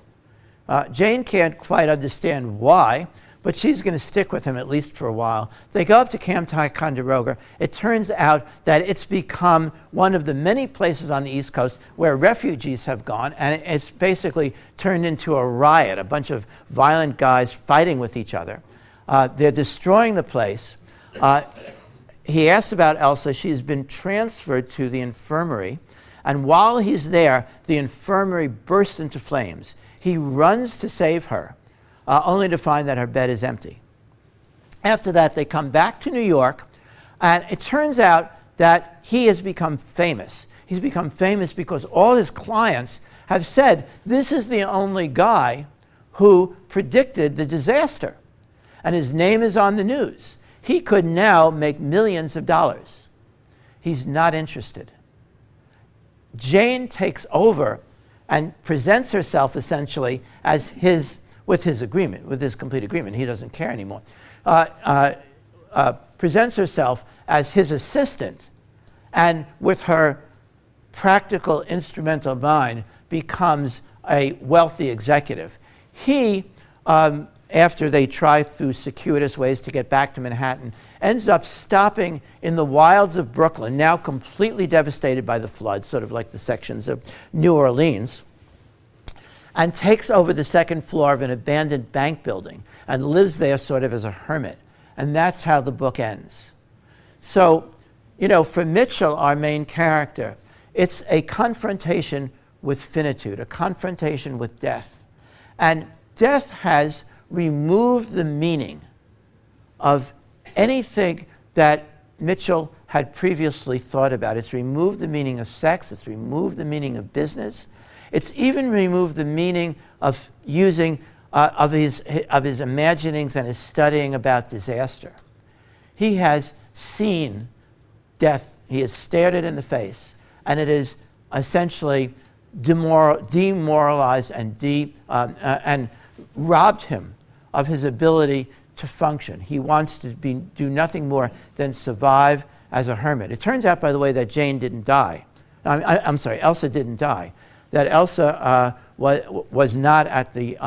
Jane can't quite understand why, but she's going to stick with him at least for a while. They go up to Camp Ticonderoga. It turns out that it's become one of the many places on the East Coast where refugees have gone, and it's basically turned into a riot, a bunch of violent guys fighting with each other. They're destroying the place. He asks about Elsa. She's been transferred to the infirmary, and while he's there, the infirmary bursts into flames. He runs to save her, only to find that her bed is empty. After that, they come back to New York, and it turns out that he has become famous. He's become famous because all his clients have said, this is the only guy who predicted the disaster. And his name is on the news. He could now make millions of dollars. He's not interested. Jane takes over and presents herself essentially as with his complete agreement. He doesn't care anymore. Presents herself as his assistant, and with her practical, instrumental mind, becomes a wealthy executive. He, after they try through circuitous ways to get back to Manhattan, ends up stopping in the wilds of Brooklyn, now completely devastated by the flood, sort of like the sections of New Orleans, and takes over the second floor of an abandoned bank building and lives there sort of as a hermit. And that's how the book ends. So, for Mitchell, our main character, it's a confrontation with finitude, a confrontation with death. And death has removed the meaning of anything that Mitchell had previously thought about. It's removed the meaning of sex. It's removed the meaning of business. It's even removed the meaning of using of his imaginings and his studying about disaster. He has seen death. He has stared it in the face, and it is essentially demoralized and robbed him of his ability to function. He wants to do nothing more than survive as a hermit. It turns out, by the way, that Jane didn't die. I'm sorry, Elsa didn't die. That Elsa was not at the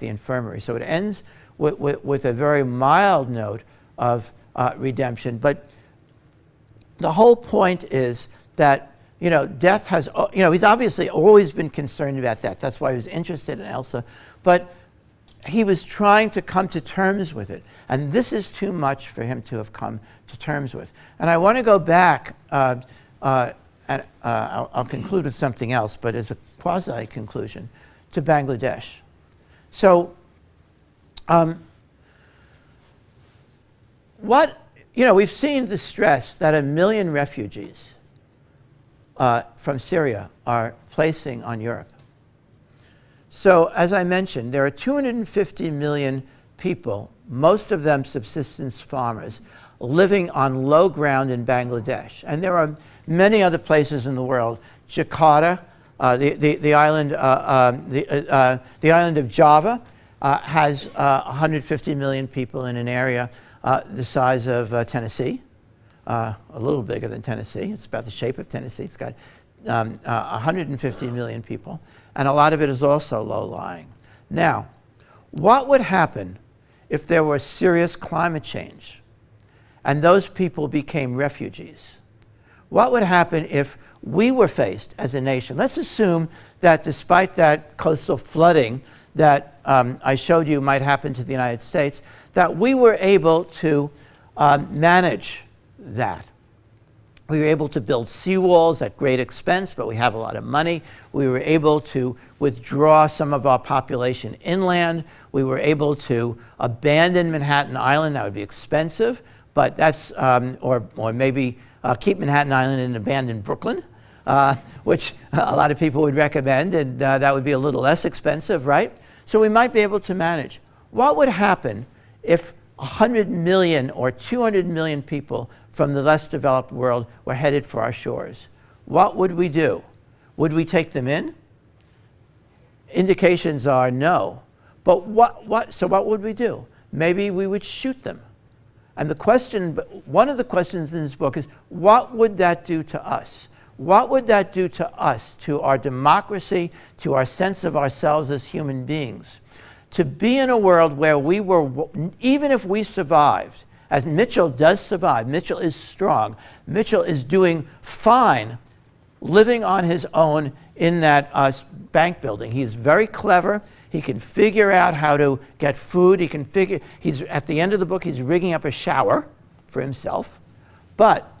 infirmary. So it ends with a very mild note of redemption. But the whole point is that death has, he's obviously always been concerned about death. That's why he was interested in Elsa. But he was trying to come to terms with it. And this is too much for him to have come to terms with. And I want to go back, and I'll conclude with something else, but as a quasi-conclusion, to Bangladesh. So we've seen the stress that 1 million refugees from Syria are placing on Europe. So, as I mentioned, there are 250 million people, most of them subsistence farmers, living on low ground in Bangladesh. And there are many other places in the world. Jakarta, the island of Java, has 150 million people in an area the size of Tennessee, a little bigger than Tennessee. It's about the shape of Tennessee. It's got 150 million people, and a lot of it is also low-lying. Now, what would happen if there were serious climate change and those people became refugees? What would happen if we were faced as a nation? Let's assume that despite that coastal flooding that I showed you might happen to the United States, that we were able to manage that. We were able to build seawalls at great expense, but we have a lot of money. We were able to withdraw some of our population inland. We were able to abandon Manhattan Island. That would be expensive, but that's, or maybe keep Manhattan Island and abandon Brooklyn, which a lot of people would recommend, and that would be a little less expensive, right? So we might be able to manage. What would happen if 100 million or 200 million people from the less developed world were headed for our shores? What would we do? Would we take them in? Indications are no. But so what would we do? Maybe we would shoot them. And one of the questions in this book is, what would that do to us? What would that do to us, to our democracy, to our sense of ourselves as human beings? to be in a world where we were, even if we survived, as Mitchell does survive, Mitchell is strong, Mitchell is doing fine living on his own in that bank building. He's very clever. He can figure out how to get food. He's at the end of the book, he's rigging up a shower for himself. But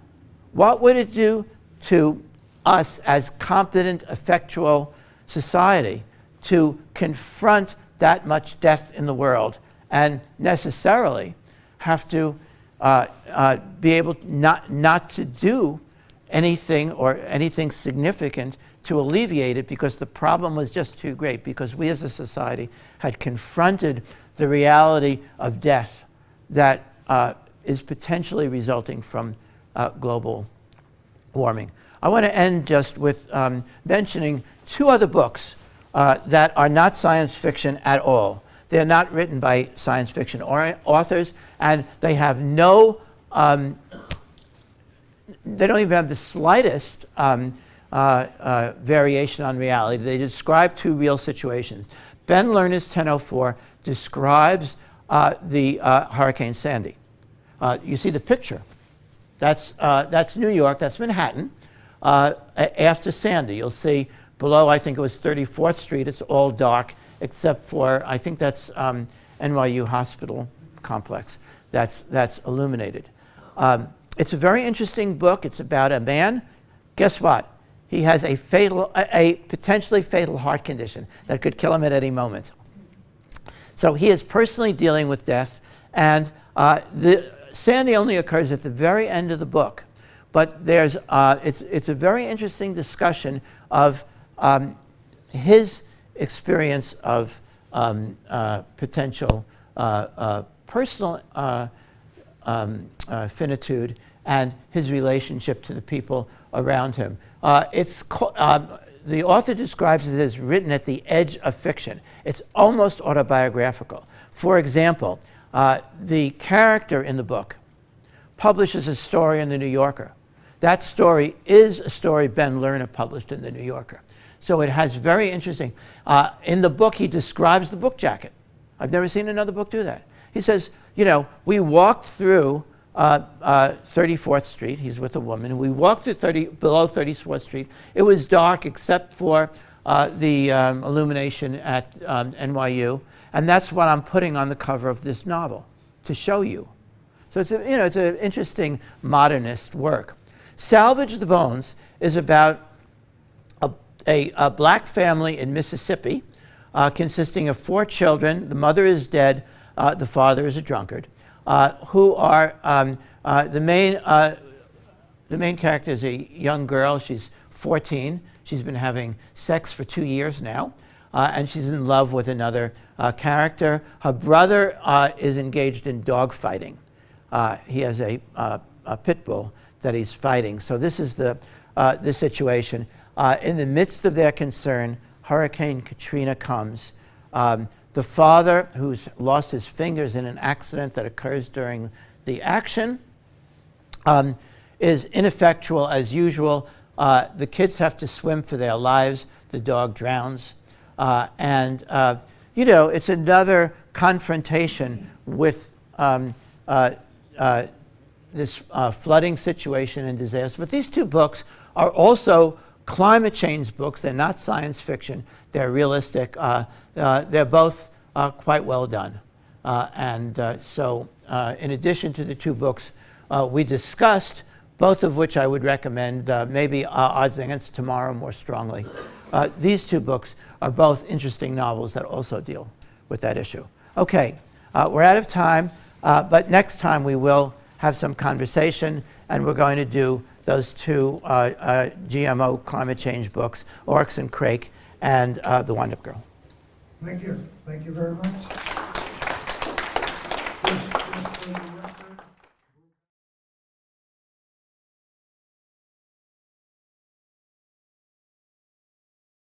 what would it do to us as competent, effectual society to confront that much death in the world and necessarily have to be able not to do anything or anything significant to alleviate it because the problem was just too great, because we as a society had confronted the reality of death that is potentially resulting from global warming. I want to end just with mentioning two other books that are not science fiction at all. They're not written by science fiction authors, and they have no, they don't even have the slightest variation on reality. They describe two real situations. Ben Lerner's 1004 describes the Hurricane Sandy. You see the picture. That's New York, that's Manhattan. After Sandy, you'll see below, I think it was 34th Street, it's all dark, except for, I think that's NYU Hospital Complex. That's illuminated. It's a very interesting book. It's about a man. Guess what? He has a potentially fatal heart condition that could kill him at any moment. So he is personally dealing with death, and the Sandy only occurs at the very end of the book. But there's, it's a very interesting discussion of his experience of potential personal finitude and his relationship to the people around him. The author describes it as written at the edge of fiction. It's almost autobiographical. For example, the character in the book publishes a story in the New Yorker. That story is a story Ben Lerner published in the New Yorker. So it has very interesting. In the book, he describes the book jacket. I've never seen another book do that. He says, you know, we walked through 34th Street. He's with a woman. We walked to below 34th Street. It was dark except for the illumination at NYU. And that's what I'm putting on the cover of this novel, to show you. So it's it's an interesting modernist work. Salvage the Bones is about a black family in Mississippi consisting of 4 children. The mother is dead. The father is a drunkard. Who are the main character is a young girl. She's 14. She's been having sex for 2 years now, and she's in love with another character. Her brother is engaged in dog fighting. He has a pit bull that he's fighting. So this is the situation. In the midst of their concern, Hurricane Katrina comes. The father, who's lost his fingers in an accident that occurs during the action, is ineffectual as usual. The kids have to swim for their lives. The dog drowns. It's another confrontation with this flooding situation and disaster. But these two books are also climate change books. They're not science fiction. They're realistic. They're both quite well done. So in addition to the two books we discussed, both of which I would recommend, maybe Odds Against Tomorrow more strongly, these two books are both interesting novels that also deal with that issue. Okay, we're out of time, but next time we will have some conversation, and we're going to do those two GMO climate change books, Oryx and Crake, and The Wind-Up Girl. Thank you. Thank you very much.